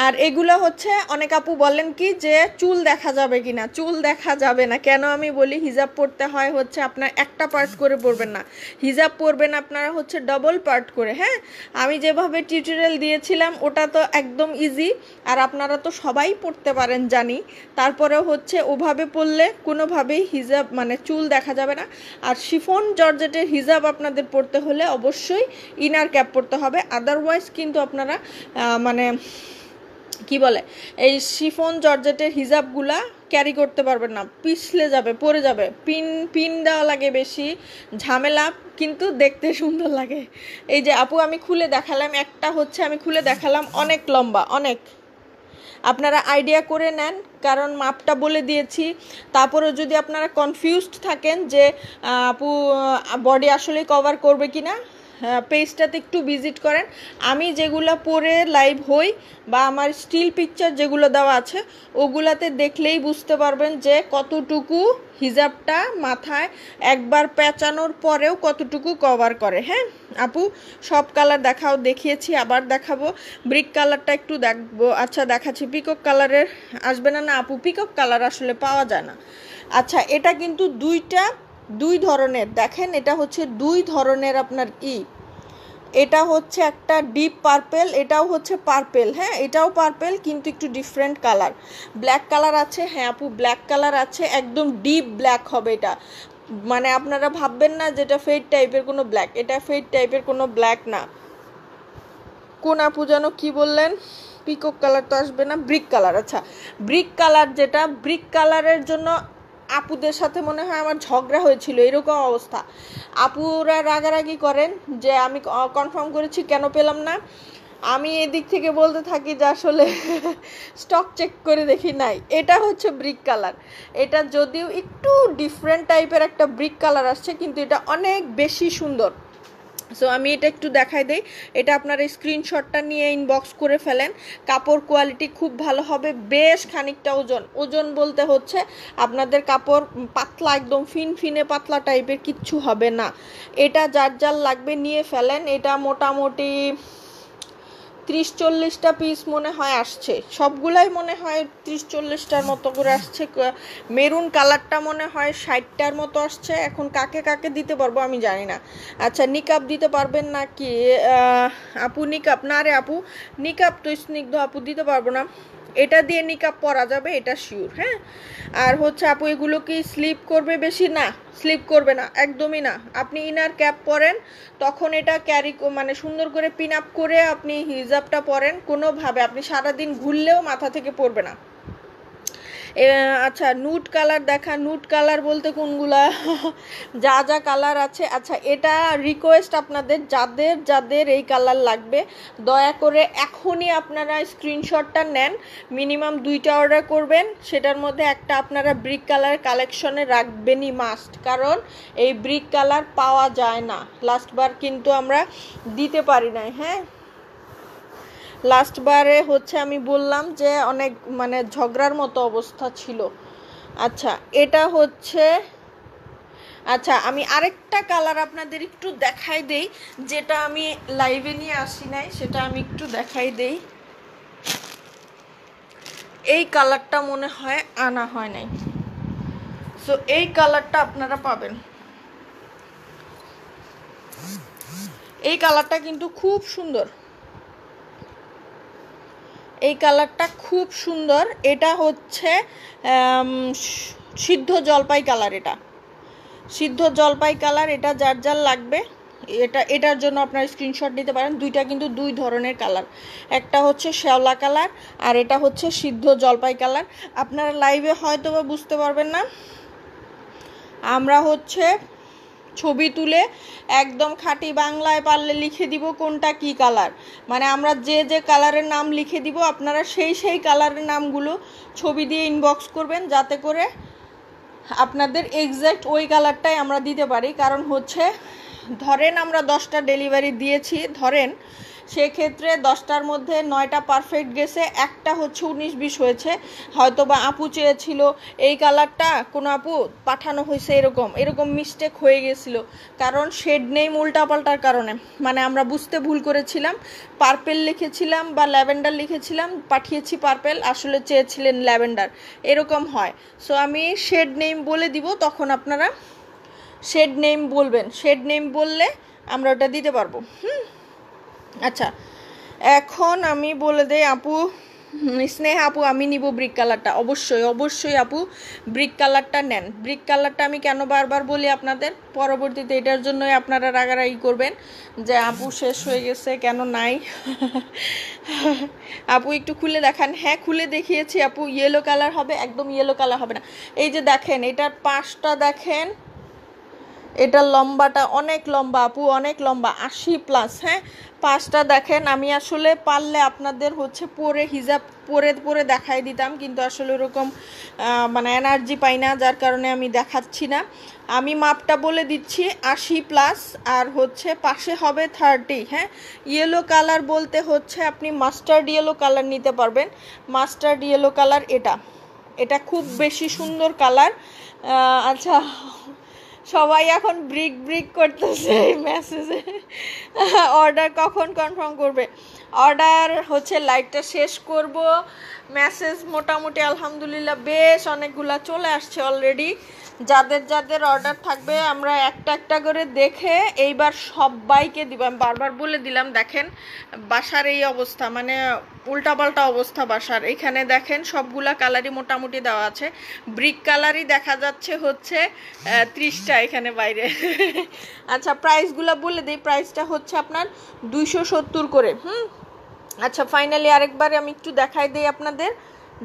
আর এগুলো হচ্ছে অনেক আপু বলেন কি যে চুল দেখা যাবে কিনা, চুল দেখা যাবে না। কেন আমি বলি, হিজাব পরতে হয় হচ্ছে আপনার একটা পার্ট করে পরবেন না, হিজাব পরবেন আপনারা হচ্ছে ডবল পার্ট করে। হ্যাঁ, আমি যেভাবে টিউটোরিয়াল দিয়েছিলাম ওটা তো একদম ইজি, আর আপনারা তো সবাই পরতে পারেন জানি, তারপরেও হচ্ছে ওভাবে পরলে কোনোভাবেই হিজাব মানে চুল দেখা যাবে না। আর শিফন জর্জেটের হিজাব আপনাদের পরতে হলে অবশ্যই ইনার ক্যাপ পরতে হবে, আদারওয়াইজ কিন্তু আপনারা মানে কি বলে এই শিফন জর্জেটের হিজাবগুলা ক্যারি করতে পারবেন না, পিছলে যাবে, পড়ে যাবে। পিন পিন দেওয়া লাগে বেশি ঝামেলা, কিন্তু দেখতে সুন্দর লাগে। এই যে আপু আমি খুলে দেখালাম, একটা হচ্ছে আমি খুলে দেখালাম, অনেক লম্বা, অনেক। আপনারা আইডিয়া করে নেন, কারণ মাপটা বলে দিয়েছি। তারপরেও যদি আপনারা কনফিউজড থাকেন যে আপু বডি আসলে কভার করবে কি না, পেজটাতে একটু ভিজিট করেন। আমি যেগুলো পরে লাইভ হই বা আমার স্টিল পিকচার যেগুলো দেওয়া আছে ওগুলাতে দেখলেই বুঝতে পারবেন যে কতটুকু হিজাবটা মাথায় একবার পেঁচানোর পরেও কতটুকু কভার করে। হ্যাঁ আপু, সব কালার দেখিয়েছি, আবার দেখাবো। ব্রিক কালারটা একটু দেখবো। আচ্ছা দেখাচ্ছি। পিকক কালারের আসবে না? না আপু, পিকক কালার আসলে পাওয়া যায় না। আচ্ছা, এটা কিন্তু দুই ধরনের, দেখেন এটা হচ্ছে দুই ধরনের আপনার এটা হচ্ছে একটা ডিপ পার্পেল, এটাও হচ্ছে পার্পেল। হ্যাঁ, এটাও পার্পেল কিন্তু একটু ডিফারেন্ট কালার। ব্ল্যাক কালার আছে। হ্যাঁ আপু, ব্ল্যাক কালার আছে, একদম ডিপ ব্ল্যাক হবে এটা। মানে আপনারা ভাববেন না যেটা ফেড টাইপের কোনো ব্ল্যাক, এটা ফেড টাইপের কোনো ব্ল্যাক না। কোন আপু যেন কি বললেন? পিকক কালার তো আসবে না, ব্রিক কালার। আচ্ছা, ব্রিক কালার, যেটা ব্রিক কালারের জন্য আপুদের সাথে মনে হয় আমার ঝগড়া হয়েছিল, এরকম অবস্থা। আপুরা রাগারাগি করেন যে আমি কনফার্ম করেছি কেন পেলাম না। আমি এদিক থেকে বলতে থাকি যে আসলে স্টক চেক করে দেখি নাই। এটা হচ্ছে ব্রিক কালার। এটা যদিও একটু ডিফারেন্ট টাইপের একটা ব্রিক কালার আসছে, কিন্তু এটা অনেক বেশি সুন্দর। সো আমি এটা একটু দেখাই দেই। এটা আপনারা স্ক্রিনশটটা নিয়ে ইনবক্স করে ফেলেন। কাপড় কোয়ালিটি খুব ভালো হবে, বেশ খানিকটা ওজন বলতে হচ্ছে আপনাদের কাপড় পাতলা, একদম ফিনফিনে পাতলা টাইপের কিচ্ছু হবে না। এটা যার লাগবে নিয়ে ফেলেন। এটা মোটামুটি 30-40টা পিস মনে হয় আসছে, সবগুলাই মনে হয় 30-40টার মতো করে আসছে। মেরুন কালারটা মনে হয় 60টার মতো আসছে। এখন কাকে কাকে দিতে পারবো আমি জানি না। আচ্ছা, নিকাপ দিতে পারবেন নাকি আপু? নিকাপ না রে আপু, নিকাপ তো স্নিগ্ধ আপু দিতে পারবো না। এটা দিয়ে নিকাপ পরা যাবে, এটা শিওর। হ্যাঁ, আর হচ্ছে আপু এগুলো কি স্লিপ করবে বেশি? না, স্লিপ করবে না, একদমই না। আপনি ইনার ক্যাপ পরেন, তখন এটা ক্যারি মানে সুন্দর করে পিন আপ করে আপনি হিজাবটা পরেন, কোনোভাবে আপনি সারাদিন ঘুরলেও মাথা থেকে পড়বে না। আচ্ছা, নুট কালার দেখা। নুট কালার বলতে কোনগুলা? যা কালার আছে। আচ্ছা, এটা রিকোয়েস্ট আপনাদের, যাদের এই কালার লাগবে দয়া করে এখনই আপনারা স্ক্রিনশটটা নেন। মিনিমাম 2টা অর্ডার করবেন, সেটার মধ্যে একটা আপনারা ব্রিক কালার কালেকশনে রাখবেনই মাস্ট, কারণ এই ব্রিক কালার পাওয়া যায় না। লাস্টবার কিন্তু আমরা দিতে পারি নাই। হ্যাঁ, লাস্টবারে হচ্ছে আমি বললাম যে অনেক মানে ঝগড়ার মতো অবস্থা ছিল। আচ্ছা, এটা হচ্ছে, আচ্ছা আমি আরেকটা কালার আপনাদের একটু দেখাই দেই, যেটা আমি লাইভে নিয়ে আসি নাই, সেটা আমি একটু দেখাই দেই। এই কালারটা মনে হয় আনা হয় নাই। সো এই কালারটা আপনারা পাবেন। এই কালারটা কিন্তু খুব সুন্দর, এই কালারটা খুব সুন্দর। এটা হচ্ছে সিদ্ধ জলপাই কালার। এটা সিদ্ধ জলপাই কালার। এটা যার লাগবে এটার জন্য আপনারা স্ক্রিনশট নিতে পারেন। দুইটা কিন্তু দুই ধরনের কালার, একটা হচ্ছে শ্যাওলা কালার আর এটা হচ্ছে সিদ্ধ জলপাই কালার। আপনারা লাইভে হয়তো বা বুঝতে পারবেন না, আমরা হচ্ছে ছবি তুলে একদম খাঁটি বাংলায় পারলে লিখে দিব কোনটা কি কালার। মানে আমরা যে কালারের নাম লিখে দিব, আপনারা সেই কালারের নামগুলো ছবি দিয়ে ইনবক্স করবেন, যাতে করে আপনাদের এক্স্যাক্ট ওই কালারটাই আমরা দিতে পারি। কারণ হচ্ছে ধরেন আমরা 10টা ডেলিভারি দিয়েছি, ধরেন সেক্ষেত্রে 10টার মধ্যে 9টা পারফেক্ট গেছে, একটা হচ্ছে 19-20 হয়েছে। হয়তো বা আপু চেয়েছিল এই কালারটা, কোনো আপু পাঠানো হয়েছে, এরকম মিস্টেক হয়ে গেছিল, কারণ শেড নেই উল্টাপাল্টার কারণে। মানে আমরা বুঝতে ভুল করেছিলাম, পার্পেল লিখেছিলাম বা ল্যাভেন্ডার লিখেছিলাম, পাঠিয়েছি পার্পেল, আসলে চেয়েছিলেন ল্যাভেন্ডার, এরকম হয়। সো আমি শেড নেম বলে দিব, তখন আপনারা শেড নেম বলবেন, শেড নেম বললে আমরা ওটা দিতে পারবো। আচ্ছা, এখন আমি বলে দেই আপু, স্নেহা আপু আমি নিব ব্রিক কালারটা, অবশ্যই অবশ্যই আপু ব্রিক কালারটা নেন। ব্রিক কালারটা আমি কেন বারবার বলি আপনাদের, পরবর্তীতে এটার জন্যই আপনারা রাগারাগি করবেন যে আপু শেষ হয়ে গেছে কেন নাই। আপু একটু খুলে দেখান। হ্যাঁ খুলে দেখিয়েছি আপু, ইয়েলো কালার হবে, একদম ইয়েলো কালার হবে না। এই যে দেখেন এটার পাশটা দেখেন, এটা লম্বাটা অনেক লম্বা আপু, অনেক লম্বা, 80+। হ্যাঁ পাঁচটা দেখেন, আমি আসলে পারলে আপনাদের হচ্ছে পরে হিজাব পরে পরে দেখাই দিতাম, কিন্তু আসলে ওরকম মানে এনার্জি পাই না, যার কারণে আমি দেখাচ্ছি না। আমি মাপটা বলে দিচ্ছি, 80+, আর হচ্ছে পাশে হবে 30। হ্যাঁ ইয়েলো কালার বলতে হচ্ছে আপনি মাস্টার্ড ইয়েলো কালার নিতে পারবেন। মাস্টার্ড ইয়েলো কালার এটা, এটা খুব বেশি সুন্দর কালার। আচ্ছা সবাই এখন ব্রিক ব্রিক করতেছে এই মেসেজে। অর্ডার কখন কনফার্ম করবে? অর্ডার হচ্ছে লাইভটা শেষ করব, মেসেজ মোটামুটি আলহামদুলিল্লাহ বেশ অনেকগুলা চলে আসছে অলরেডি। যাদের যাদের অর্ডার থাকবে আমরা একটা একটা করে দেখে এইবার সবাইকে দিব। আমি বারবার বলে দিলাম, দেখেন বাসার এই অবস্থা, মানে উল্টাপাল্টা অবস্থা বাসার। এখানে দেখেন সবগুলা কালারই মোটামুটি দেওয়া আছে, ব্রিক কালারই দেখা যাচ্ছে হচ্ছে 30টা এখানে বাইরে। আচ্ছা প্রাইসগুলো বলে দিই, প্রাইসটা হচ্ছে আপনার 270 করে। আচ্ছা ফাইনালি আরেকবার আমি একটু দেখাই দিই আপনাদের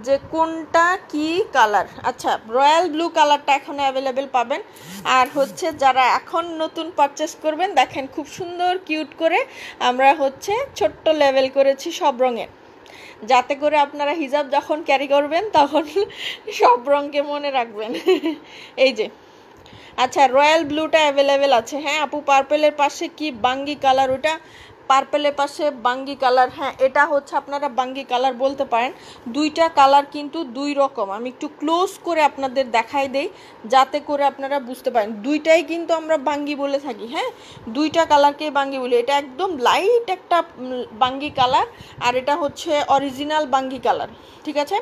যে কোনটা কি কালার। আচ্ছা রয়্যাল ব্লু কালারটা এখন অ্যাভেলেবেল পাবেন। আর হচ্ছে যারা এখন নতুন পারচেস করবেন, দেখেন খুব সুন্দর কিউট করে আমরা হচ্ছে ছোট্ট লেভেল করেছি সব রঙের, যাতে করে আপনারা হিজাব যখন ক্যারি করবেন তখন সব রঙকে মনে রাখবেন। এই যে আচ্ছা রয়্যাল ব্লুটা অ্যাভেলেবেল আছে। হ্যাঁ আপু পার্পেলের পাশে কি বাঙ্গি কালার, ওটা পার্পেলের পাশে বাঙ্গি কালার। হ্যাঁ এটা হচ্ছে আপনারা বাঙ্গি কালার বলতে পারেন। দুইটা কালার কিন্তু দুই রকম, আমি একটু ক্লোজ করে আপনাদের দেখাই দেই যাতে করে আপনারা বুঝতে পারেন। দুইটাই কিন্তু আমরা বাঙ্গি বলে থাকি। হ্যাঁ দুইটা কালারকেই বাঙ্গি বলি। এটা একদম লাইট একটা বাঙ্গি কালার, আর এটা হচ্ছে অরিজিনাল বাঙ্গি কালার। ঠিক আছে,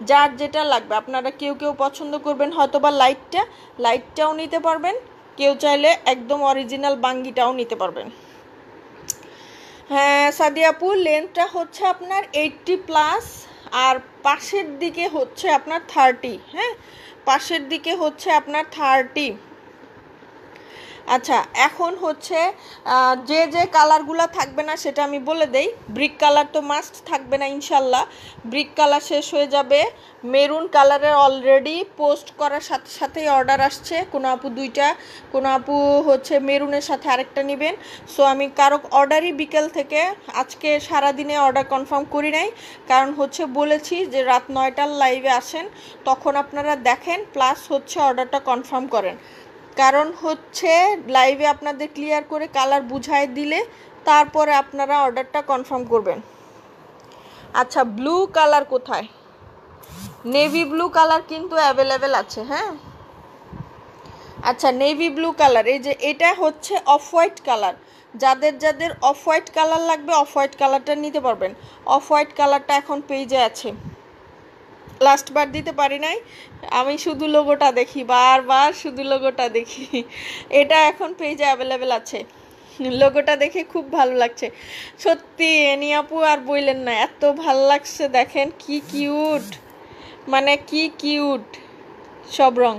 যার যেটা লাগবে আপনারা কেউ কেউ পছন্দ করবেন হয়তো বা লাইটটাও নিতে পারবেন, কেউ চাইলে একদম অরিজিনাল বাঙ্গিটাও নিতে পারবেন। হ্যাঁ সাদিয়াপুর লেন্থটা হচ্ছে আপনার 80+, আর পাশের দিকে হচ্ছে আপনার 30। হ্যাঁ পাশের দিকে হচ্ছে আপনার 30। আচ্ছা এখন হচ্ছে যে যে কালারগুলো থাকবে না সেটা আমি বলে দেই। ব্রিক কালার তো মাস্ট থাকবে না ইনশাল্লাহ, ব্রিক কালার শেষ হয়ে যাবে। মেরুন কালারের অলরেডি পোস্ট করার সাথে সাথেই অর্ডার আসছে, কোনো আপু দুইটা, কোনো আপু হচ্ছে মেরুনের সাথে আরেকটা নেবেন। সো আমি কারো অর্ডারই বিকেল থেকে আজকে সারাদিনে অর্ডার কনফার্ম করি নাই, কারণ হচ্ছে বলেছি যে রাত 9টার লাইভে আসেন, তখন আপনারা দেখেন প্লাস হচ্ছে অর্ডারটা কনফার্ম করেন। কারণ হচ্ছে লাইভে আপনাদের ক্লিয়ার করে কালার বুঝাই দিলে তারপরে আপনারা অর্ডারটা কনফার্ম করবেন। আচ্ছা ব্লু কালার কোথায়? নেভি ব্লু কালার কিন্তু অ্যাভেলেবেল আছে। হ্যাঁ আচ্ছা নেভি ব্লু কালার, এই যে এটা হচ্ছে অফ হোয়াইট কালার, যাদের যাদের অফ হোয়াইট কালার লাগবে অফ হোয়াইট কালারটা নিতে পারবেন। অফ হোয়াইট কালারটা এখন পেজে আছে, লাস্ট বার দিতে পারি নাই, আমি শুধু লোগোটা দেখি, বারবার শুধু লোগোটা দেখি। এটা এখন পেজে অ্যাভেলেবেল আছে, লোগোটা দেখে খুব ভালো লাগছে সত্যি। এনি আপু আর বললেন না, এত ভালো লাগছে, দেখেন কি কিউট, মানে কি কিউট সব রং।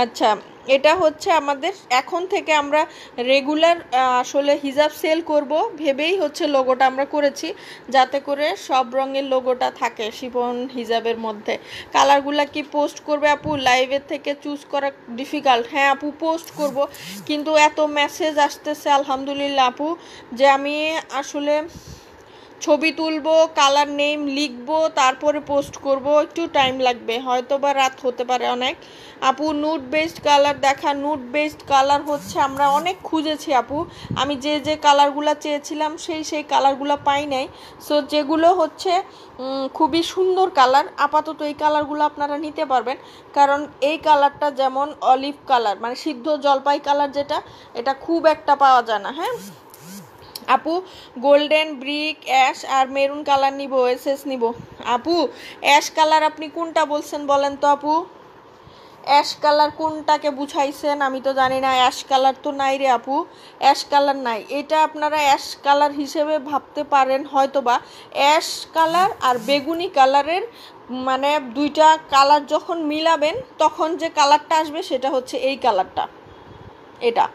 আচ্ছা এটা হচ্ছে আমাদের এখন থেকে আমরা রেগুলার আসলে হিজাব সেল করব ভেবেই হচ্ছে লোগোটা আমরা করেছি, যাতে করে সব রঙের লোগোটা থাকে শিফন হিজাবের মধ্যে। কালারগুলা কি পোস্ট করবে আপু? লাইভের থেকে চুজ করা ডিফিকাল্ট। হ্যাঁ আপু পোস্ট করব, কিন্তু এত মেসেজ আসতেছে আলহামদুলিল্লাহ আপু যে আমি আসলে ছবি তুলবো, কালার নেম লিখবো, তারপরে পোস্ট করব, একটু টাইম লাগবে, হয়তো বা রাত হতে পারে অনেক। আপু নুড বেসড কালার দেখা, নুড বেসড কালার হচ্ছে আমরা অনেক খুঁজেছি আপু, আমি যে যে কালারগুলো চেয়েছিলাম সেই কালারগুলো পাই নাই। সো যেগুলো হচ্ছে খুবই সুন্দর কালার, আপাতত এই কালারগুলো আপনারা নিতে পারবেন, কারণ এই কালারটা যেমন অলিভ কালার মানে সিদ্ধ জলপাই কালার যেটা, এটা খুব একটা পাওয়া যায় না। হ্যাঁ আপু গোল্ডেন ব্রিক অ্যাশ আর মেরুন কালার নিব, এসএস নিব। আপু অ্যাশ কালার আপনি কোনটা বলছেন বলেন তো আপু? অ্যাশ কালার কোনটাকে বুঝাইছেন আমি তো জানি না। অ্যাশ কালার তো নাই রে আপু, অ্যাশ কালার নাই। এটা আপনারা অ্যাশ কালার হিসেবে ভাবতে পারেন হয়তোবা। অ্যাশ কালার আর বেগুনি কালারের মানে দুইটা কালার যখন মিলাবেন তখন যে কালারটা আসবে সেটা হচ্ছে এই কালারটা। এটা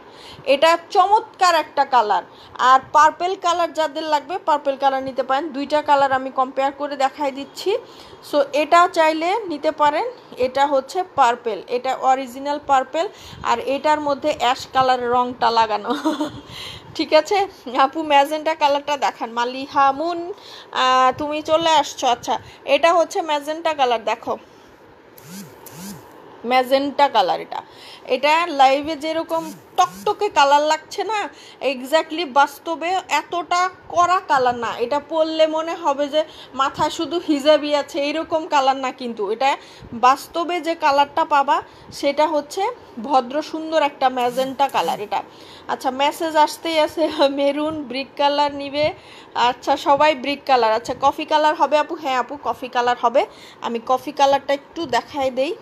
এটা চমৎকার একটা কালার। আর পার্পেল কালার যাদের লাগবে পার্পেল কালার নিতে পারেন। দুইটা কালার আমি কম্পেয়ার করে দেখাই দিচ্ছি। সো এটা চাইলে নিতে পারেন। এটা হচ্ছে পার্পেল, এটা অরিজিনাল পার্পেল, আর এটার মধ্যে অ্যাশ কালারের রংটা লাগানো। ঠিক আছে আপু, ম্যাজেন্টা কালারটা দেখান। মালিহা মুন তুমি চলে আসছো। আচ্ছা, এটা হচ্ছে ম্যাজেন্টা কালার, দেখো ম্যাজেন্টা কালার। এটা এটা লাইভে যেরকম টকটকে কালার লাগছে না, এক্স্যাক্টলি বাস্তবে এতটা কড়া কালার না। এটা পরলে মনে হবে যে মাথায় শুধু হিজাবই আছে, এইরকম কালার না। কিন্তু এটা বাস্তবে যে কালারটা পাবা সেটা হচ্ছে ভদ্র সুন্দর একটা ম্যাজেন্টা কালার এটা। আচ্ছা, মেসেজ আসতেই আছে, মেরুন ব্রিক কালার নিবে। আচ্ছা, সবাই ব্রিক কালার। আচ্ছা, কফি কালার হবে আপু? হ্যাঁ আপু, কফি কালার হবে। আমি কফি কালারটা একটু দেখাই দেই।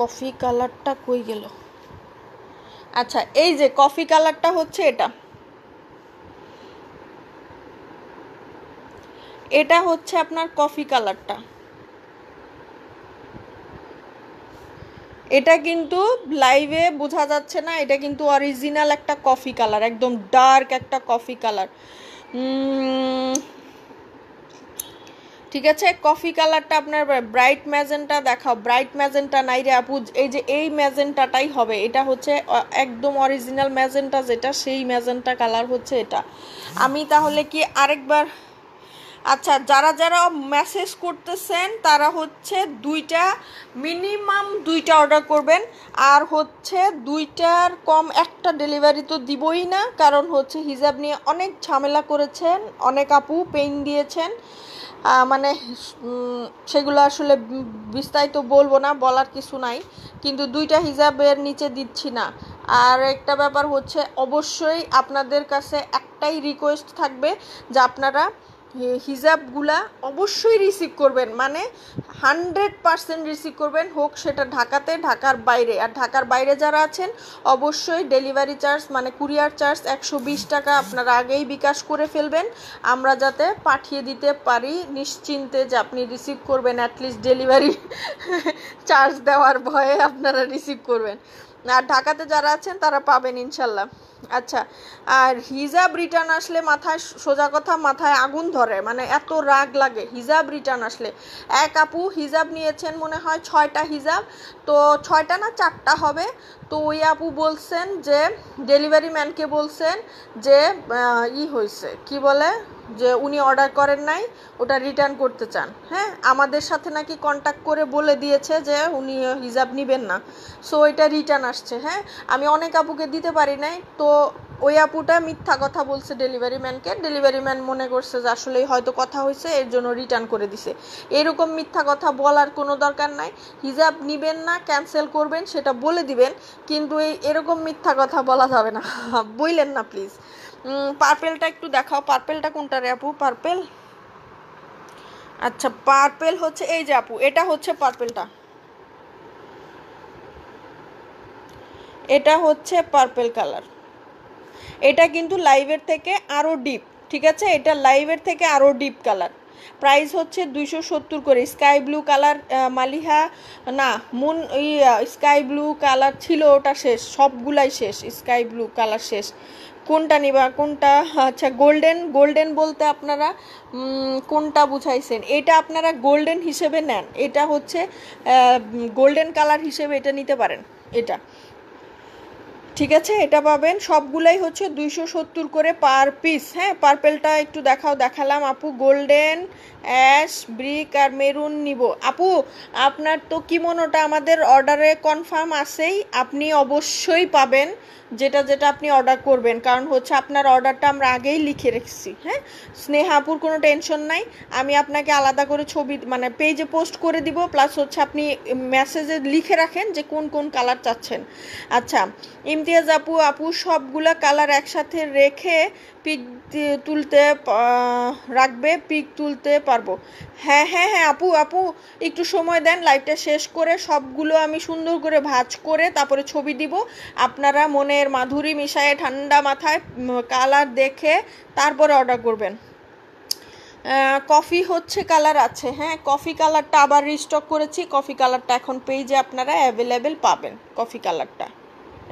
কফি কালারটা কই গেল? আচ্ছা, এই যে কফি কালারটা হচ্ছে এটা। এটা হচ্ছে আপনার কফি কালারটা। এটা কিন্তু লাইভে বোঝা যাচ্ছে না, এটা কিন্তু অরিজিনাল একটা কফি কালার, একদম ডার্ক একটা কফি কালার। ঠিক আছে, কফি কালারটা আপনার ব্রাইট ম্যাজেন্টা দেখাও। ব্রাইট ম্যাজেন্টা নাই রে আপু, এই যে এই ম্যাজেন্টাটাই হবে। এটা হচ্ছে একদম অরিজিনাল ম্যাজেন্টা, যেটা সেই ম্যাজেন্টা কালার হচ্ছে এটা। আমি তাহলে কি আরেকবার, আচ্ছা যারা যারা মেসেজ করতেছেন তারা হচ্ছে দুইটা, মিনিমাম দুইটা অর্ডার করবেন। আর হচ্ছে দুইটার কম একটা ডেলিভারি তো দিবই না, কারণ হচ্ছে হিজাব নিয়ে অনেক ঝামেলা করেছেন, অনেক আপু পেইন দিয়েছেন। মানে সেগুলো আসলে বিস্তারিত বলবো না, বলার কিছু নাই। কিন্তু দুইটা হিজাবের নিচে দিচ্ছি না। আর একটা ব্যাপার হচ্ছে, অবশ্যই আপনাদের কাছে একটাই রিকোয়েস্ট থাকবে যে আপনারা হিজাবগুলা অবশ্যই রিসিভ করবেন, মানে 100% রিসিভ করবেন, হোক সেটা ঢাকাতে, ঢাকার বাইরে। আর ঢাকার বাইরে যারা আছেন অবশ্যই ডেলিভারি চার্জ মানে কুরিয়ার চার্জ 120 টাকা আপনারা আগেই বিকাশ করে ফেলবেন, আমরা যাতে পাঠিয়ে দিতে পারি নিশ্চিন্তে যে আপনি রিসিভ করবেন। অ্যাটলিস্ট ডেলিভারি চার্জ দেওয়ার ভয়ে আপনারা রিসিভ করবেন। আর ঢাকাতে যারা আছেন তারা পাবেন ইনশাল্লাহ। আচ্ছা, আর হিজাব রিটার্ন আসলে মাথায়, সোজা কথা মাথায় আগুন ধরে, মানে এত রাগ লাগে হিজাব রিটার্ন আসলে। এক আপু হিজাব নিয়েছেন মনে হয় 6টা হিজাব, তো 6টা না 4টা হবে। তো ওই আপু বলছেন যে ডেলিভারি ম্যানকে বলছেন যে হয়েছে কি বলে, যে উনি অর্ডার করেন নাই, ওটা রিটার্ন করতে চান। হ্যাঁ, আমাদের সাথে নাকি কন্ট্যাক্ট করে বলে দিয়েছে যে উনি হিজাব নেবেন না, সো এটা রিটার্ন আসছে। হ্যাঁ, আমি অনেক আপুকে দিতে পারি নাই, তো ওই আপুটা মিথ্যা কথা বলছে ডেলিভারি ম্যানকে। ডেলিভারি ম্যান মনে করছে যে আসলেই হয়তো কথা হয়েছে, এর জন্য রিটার্ন করে দিছে। এরকম মিথ্যা কথা বলার কোনো দরকার নাই। হিজাব নিবেন না, ক্যান্সেল করবেন সেটা বলে দিবেন, কিন্তু এরকম মিথ্যা কথা বলা যাবে না। বললেন না প্লিজ। পার্পেলটা একটু দেখাও। পার্পেলটা কোনটা রে আপু? পার্পেল, আচ্ছা পার্পেল হচ্ছে এই যে আপু, এটা হচ্ছে পার্পেলটা, এটা হচ্ছে পার্পেল কালার। এটা কিন্তু লাইভের থেকে আরও ডিপ, ঠিক আছে, এটা লাইভের থেকে আরও ডিপ কালার। প্রাইস হচ্ছে 270 করে। স্কাই ব্লু কালার মালিহা না মুন, স্কাই ব্লু কালার ছিল, ওটা শেষ, সবগুলাই শেষ, স্কাই ব্লু কালার শেষ। কোনটা নিবা কোনটা? আচ্ছা, গোল্ডেন, গোল্ডেন বলতে আপনারা কোনটা বুঝাইছেন? এটা আপনারা গোল্ডেন হিসেবে নেন, এটা হচ্ছে গোল্ডেন কালার হিসেবে এটা নিতে পারেন। এটা ঠিক আছে, এটা পাবেন। সবগুলাই হচ্ছে 270 করে পার পিস। হ্যাঁ, পার্পেলটা একটু দেখাও। দেখালাম আপু। গোল্ডেন, অ্যাশ, ব্রিক আর মেরুন নিব। আপু আপনার তো কিমোনোটা আমাদের অর্ডারে কনফার্ম আছেই, আপনি অবশ্যই পাবেন যেটা যেটা আপনি অর্ডার করবেন, কারণ হচ্ছে আপনার অর্ডারটা আমরা আগেই লিখে রেখেছি। হ্যাঁ, স্নেহাপুর কোনো টেনশন নাই, আমি আপনাকে আলাদা করে ছবি মানে পেজে পোস্ট করে দিব, প্লাস হচ্ছে আপনি মেসেজে লিখে রাখেন যে কোন কোন কালার চাচ্ছেন। আচ্ছা, ইমতিয়াজ আপু, আপু সবগুলা কালার একসাথে রেখে পিক তুলতে রাখবে, পিক তুলতে পারবো। হ্যাঁ হ্যাঁ হ্যাঁ আপু, আপু একটু সময় দেন, লাইভটা শেষ করে সবগুলো আমি সুন্দর করে ভাঁজ করে তারপরে ছবি দিব। আপনারা মনের মাধুরী মিশায়ে ঠান্ডা মাথায় কালার দেখে তারপরে অর্ডার করবেন। কফি হচ্ছে কালার আছে, হ্যাঁ কফি কালারটা আবার রিস্টক করেছি। কফি কালারটা এখন পেজে আপনারা অ্যাভেলেবেল পাবেন। কফি কালারটা,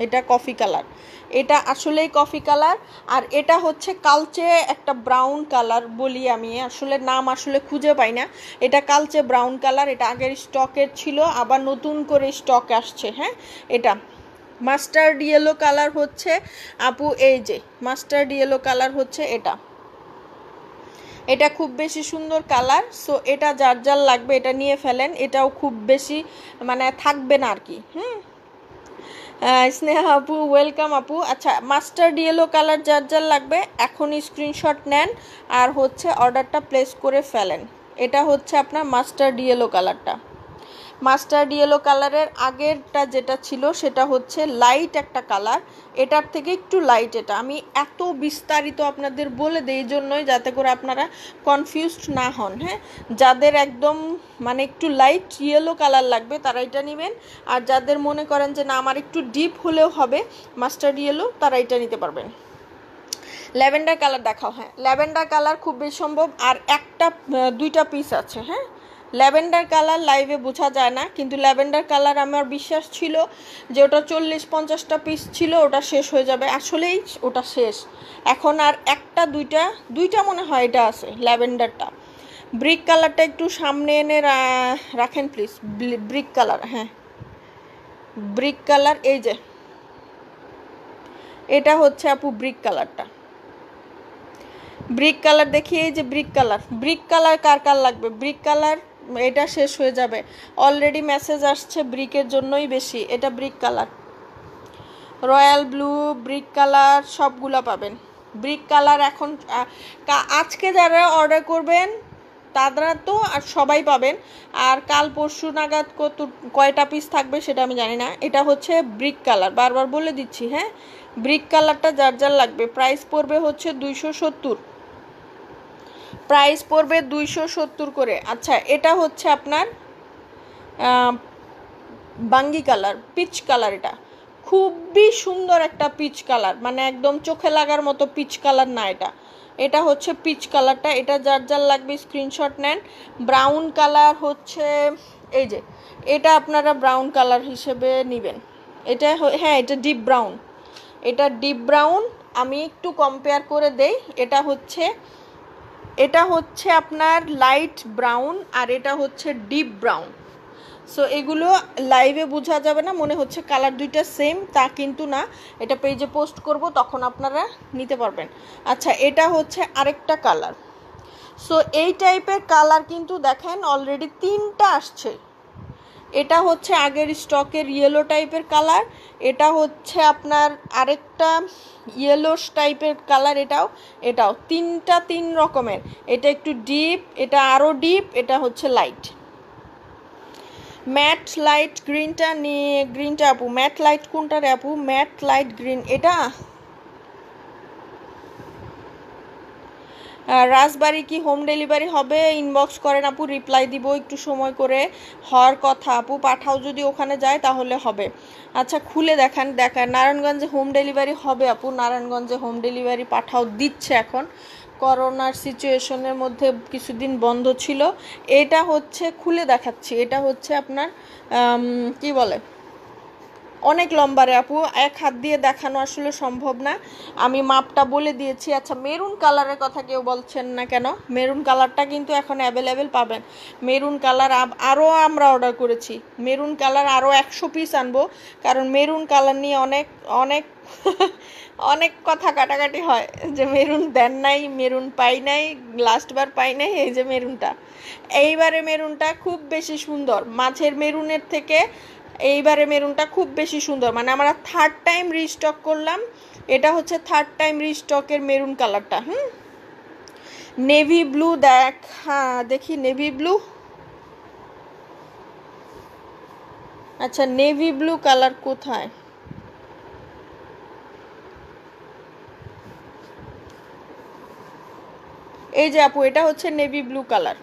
এটা কফি কালার, এটা আসলেই কফি কালার। আর এটা হচ্ছে কালচে একটা ব্রাউন কালার বলি আমি, আসলে নাম আসলে খুঁজে পাই না। এটা কালচে ব্রাউন কালার, এটা আগের স্টকের ছিল, আবার নতুন করে স্টক আসছে। হ্যাঁ এটা মাস্টার্ড ইয়েলো কালার হচ্ছে আপু, এই যে মাস্টার্ড ইয়েলো কালার হচ্ছে এটা, এটা খুব বেশি সুন্দর কালার। সো এটা যার যার লাগবে এটা নিয়ে ফেলেন, এটাও খুব বেশি মানে থাকবে না আর কি। স্নেহা আপু ওয়েলকাম আপু। আচ্ছা মাস্টার্ড ইয়েলো কালার যার যার লাগবে এখনই স্ক্রিনশট নেন আর হচ্ছে অর্ডারটা প্লেস করে ফেলেন। এটা হচ্ছে আপনার মাস্টার্ড ইয়েলো কালারটা। মাস্টার্ড ইয়েলো কালারের আগেরটা যেটা ছিল সেটা হচ্ছে লাইট একটা কালার, এটার থেকে একটু লাইট। এটা আমি এত বিস্তারিত আপনাদের বলে দিই এই জন্যই যাতে করে আপনারা কনফিউজড না হন। হ্যাঁ যাদের একদম মানে একটু লাইট ইয়েলো কালার লাগবে তারা এটা নেবেন, আর যাদের মনে করেন যে না আমার একটু ডিপ হলেও হবে মাস্টার্ড ইয়েলো, তারা এটা নিতে পারবেন। ল্যাভেন্ডার কালার দেখাও। হ্যাঁ ল্যাভেন্ডার কালার খুব বেশি সম্ভব আর একটা দুইটা পিস আছে। হ্যাঁ ল্যাভেন্ডার কালার লাইভে বোঝা যায় না, কিন্তু ল্যাভেন্ডার কালার আমার বিশ্বাস ছিল যে ওটা 40-50টা পিস ছিল, ওটা শেষ হয়ে যাবে, আসলেই ওটা শেষ। এখন আর একটা দুইটা মনে হয় এটা আছে ল্যাভেন্ডারটা। ব্রিক কালারটা একটু সামনে এনে রাখেন প্লিজ। ব্রিক কালার, হ্যাঁ ব্রিক কালার, এই যে এটা হচ্ছে আপু ব্রিক কালারটা। ব্রিক কালার দেখি, এই যে ব্রিক কালার। ব্রিক কালার কার কার লাগবে? ব্রিক কালার এটা শেষ হয়ে যাবে, অলরেডি মেসেজ আসছে ব্রিকের জন্যই বেশি। এটা brick colour, royal blue, brick colour সবগুলা পাবেন। ব্রিক কালার এখন আজকে যারা অর্ডার করবেন তারা তো আর সবাই পাবেন, আর কাল পরশু নাগাদ কয়টা পিস থাকবে সেটা আমি জানি না। এটা হচ্ছে ব্রিক কালার, বারবার বলে দিচ্ছি। হ্যাঁ ব্রিক কালারটা যার যার লাগবে। প্রাইস পড়বে হচ্ছে 270, প্রাইস পড়বে 270 করে। আচ্ছা এটা হচ্ছে আপনার বাঙ্গি কালার, পিচ কালার, এটা খুবই সুন্দর একটা পিচ কালার, মানে একদম চোখে লাগার মতো পিচ কালার না এটা, এটা হচ্ছে পিচ কালারটা। এটা যার যার লাগবে স্ক্রিনশট নেন। ব্রাউন কালার হচ্ছে এই যে, এটা আপনারা ব্রাউন কালার হিসেবে নেবেন। এটা হ্যাঁ এটা ডিপ ব্রাউন, এটা ডিপ ব্রাউন। আমি একটু কম্পেয়ার করে দেই, এটা হচ্ছে আপনার লাইট ব্রাউন আর এটা হচ্ছে ডিপ ব্রাউন। সো এগুলো লাইভে বোঝা যাবে না, মনে হচ্ছে কালার দুইটা সেম, তা কিন্তু না। এটা পেজে পোস্ট করব তখন আপনারা নিতে পারবেন। আচ্ছা এটা হচ্ছে আরেকটা কালার। সো এই টাইপের কালার কিন্তু দেখেন অলরেডি 3টা আসছে। এটা হচ্ছে আগের স্টকের ইয়েলো টাইপের কালার, এটা হচ্ছে আপনার আরেকটা ইয়েলো টাইপের কালার, এটাও 3 রকমের। এটা একটু ডিপ, এটা আরও ডিপ, এটা হচ্ছে লাইট। ম্যাট লাইট গ্রিনটা নিয়ে, গ্রিনটা আপু ম্যাট লাইট কোনটা রে আপু? ম্যাট লাইট গ্রিন এটা। রাজবাড়ি কি হোম ডেলিভারি হবে? ইনবক্স করেন আপু, রিপ্লাই দিব একটু সময় করে, হওয়ার কথা আপু। পাঠাও যদি ওখানে যায় তাহলে হবে। আচ্ছা খুলে দেখান নারায়ণগঞ্জে হোম ডেলিভারি হবে আপু, নারায়ণগঞ্জে হোম ডেলিভারি পাঠাও দিচ্ছে এখন, করোনার সিচুয়েশনের মধ্যে কিছুদিন বন্ধ ছিল। এটা হচ্ছে খুলে দেখাচ্ছি, এটা হচ্ছে আপনার কি বলে অনেক লম্বা রে আপু, এক হাত দিয়ে দেখানো আসলে সম্ভব না, আমি মাপটা বলে দিয়েছি। আচ্ছা মেরুন কালারের কথা কেউ বলছেন না কেন? মেরুন কালারটা কিন্তু এখন অ্যাভেলেবেল পাবেন। মেরুন কালার আরও আমরা অর্ডার করেছি, মেরুন কালার আরও 100 পিস আনবো, কারণ মেরুন কালার নিয়ে অনেক অনেক অনেক কথা কাটাকাটি হয় যে মেরুন দেন নাই, মেরুন পাই নাই, লাস্টবার পাই নাই। এই যে মেরুনটা, এইবারে মেরুনটা খুব বেশি সুন্দর, মাঝের মেরুনের থেকে এইবারে মেরুনটা খুব বেশি সুন্দর, মানে আমরা 3rd টাইম রিস্টক করলাম। এটা হচ্ছে 3rd টাইম রিস্টকের মেরুন কালারটা। নেভি ব্লু দেখ, হ্যাঁ দেখি নেভি ব্লু। আচ্ছা নেভি ব্লু কালার কোথায়? এই যে আপু এটা হচ্ছে নেভি ব্লু কালার।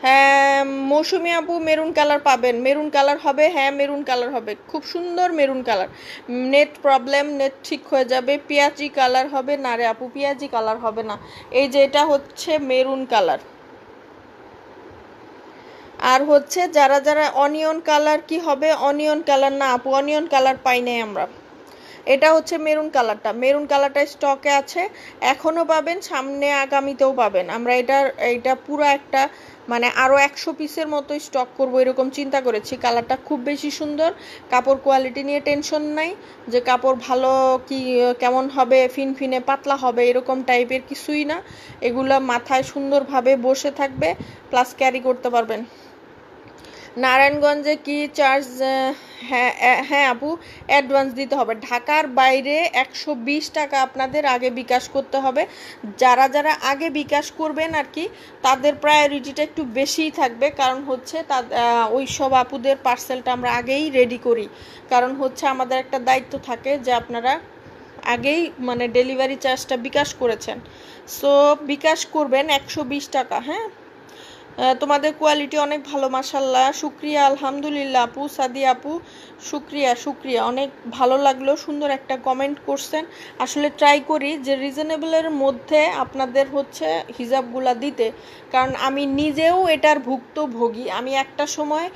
হ্যাঁ মৌসুমি আপু মেরুন কালার পাবেন, মেরুন কালার হবে, হ্যাঁ মেরুন কালার হবে, খুব সুন্দর maroon colour. Net problem, net ঠিক হয়ে যাবে। পেঁয়াজি কালার হবে না রে আপু, পেঁয়াজি কালার হবে না। এই যে এটা হচ্ছে মেরুন কালার। আর হচ্ছে যারা যারা অনিয়ন কালার কি হবে, অনিয়ন কালার না আপু, অনিয়ন কালার পাই নাই আমরা। এটা হচ্ছে মেরুন কালারটা, মেরুন কালারটা স্টকে আছে, এখনও পাবেন, সামনে আগামীতেও পাবেন। আমরা এইটা পুরো একটা মানে আরও 100 পিসের মতো স্টক করবো এরকম চিন্তা করেছি। কালারটা খুব বেশি সুন্দর, কাপড় কোয়ালিটি নিয়ে টেনশন নাই যে কাপড় ভালো কি কেমন হবে, ফিনফিনে পাতলা হবে এরকম টাইপের কিছুই না। এগুলো মাথায় সুন্দরভাবে বসে থাকবে, প্লাস ক্যারি করতে পারবেন। নারায়ণগঞ্জে কি চার্জ? হ্যাঁ হ্যাঁ আপু অ্যাডভান্স দিতে হবে। ঢাকার বাইরে 120 টাকা আপনাদের আগে বিকাশ করতে হবে। যারা যারা আগে বিকাশ করবেন আর কি তাদের প্রায়োরিটিটা একটু বেশিই থাকবে, কারণ হচ্ছে ওই সব আপুদের পার্সেলটা আমরা আগেই রেডি করি। কারণ হচ্ছে আমাদের একটা দায়িত্ব থাকে যে আপনারা আগেই মানে ডেলিভারি চার্জটা বিকাশ করেছেন, সো বিকাশ করবেন 120 টাকা। হ্যাঁ তোমাদের কোয়ালিটি অনেক ভালো মাশাল্লাহ, শুক্রিয়া আলহামদুলিল্লাহ আপু। সাদিয়া আপু শুক্রিয়া, অনেক ভালো লাগলো, সুন্দর একটা কমেন্ট করছেন। আসলে ট্রাই করি যে রিজনেবলের মধ্যে আপনাদের হচ্ছে হিজাবগুলা দিতে, কারণ আমি নিজেও এটার ভুক্তভোগী। আমি একটা সময়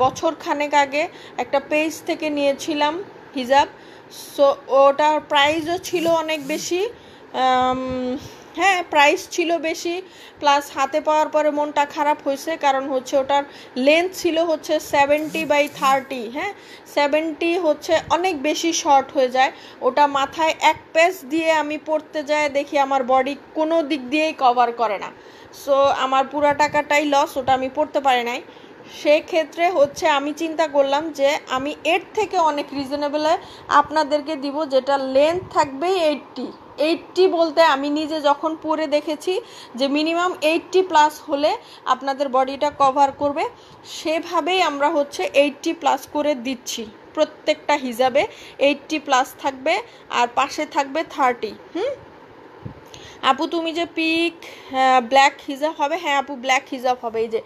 বছর খানেক আগে একটা পেজ থেকে নিয়েছিলাম হিজাব, সো ওটার প্রাইসও ছিল অনেক বেশি। হ্যাঁ প্রাইস ছিল বেশি, প্লাস হাতে পাওয়ার পরে মনটা খারাপ হয়েছে, কারণ হচ্ছে ওটার লেন্থ ছিল হচ্ছে 70/30। হ্যাঁ 70 হচ্ছে অনেক বেশি শর্ট হয়ে যায়, ওটা মাথায় এক পেজ দিয়ে আমি পরতে যাই দেখি আমার বডি কোনো দিক দিয়েই কভার করে না, সো আমার পুরো টাকাটাই লস, ওটা আমি পরতে পারি নাই। সেক্ষেত্রে হচ্ছে আমি চিন্তা করলাম যে আমি এর থেকে অনেক রিজনেবলে আপনাদেরকে দিব, যেটা লেন্থ থাকবে 80 বলতে আমি নিজে যখন পরে দেখেছি যে মিনিমাম 80+ হলে আপনাদের বডিটা কভার করবে, সেভাবেই আমরা হচ্ছে 80+ করে দিচ্ছি। প্রত্যেকটা হিজাবে 80+ থাকবে আর পাশে থাকবে 30। আপু তুমি যে পিক ব্ল্যাক হিজাব হবে, হ্যাঁ আপু ব্ল্যাক হিজাব হবে। এই যে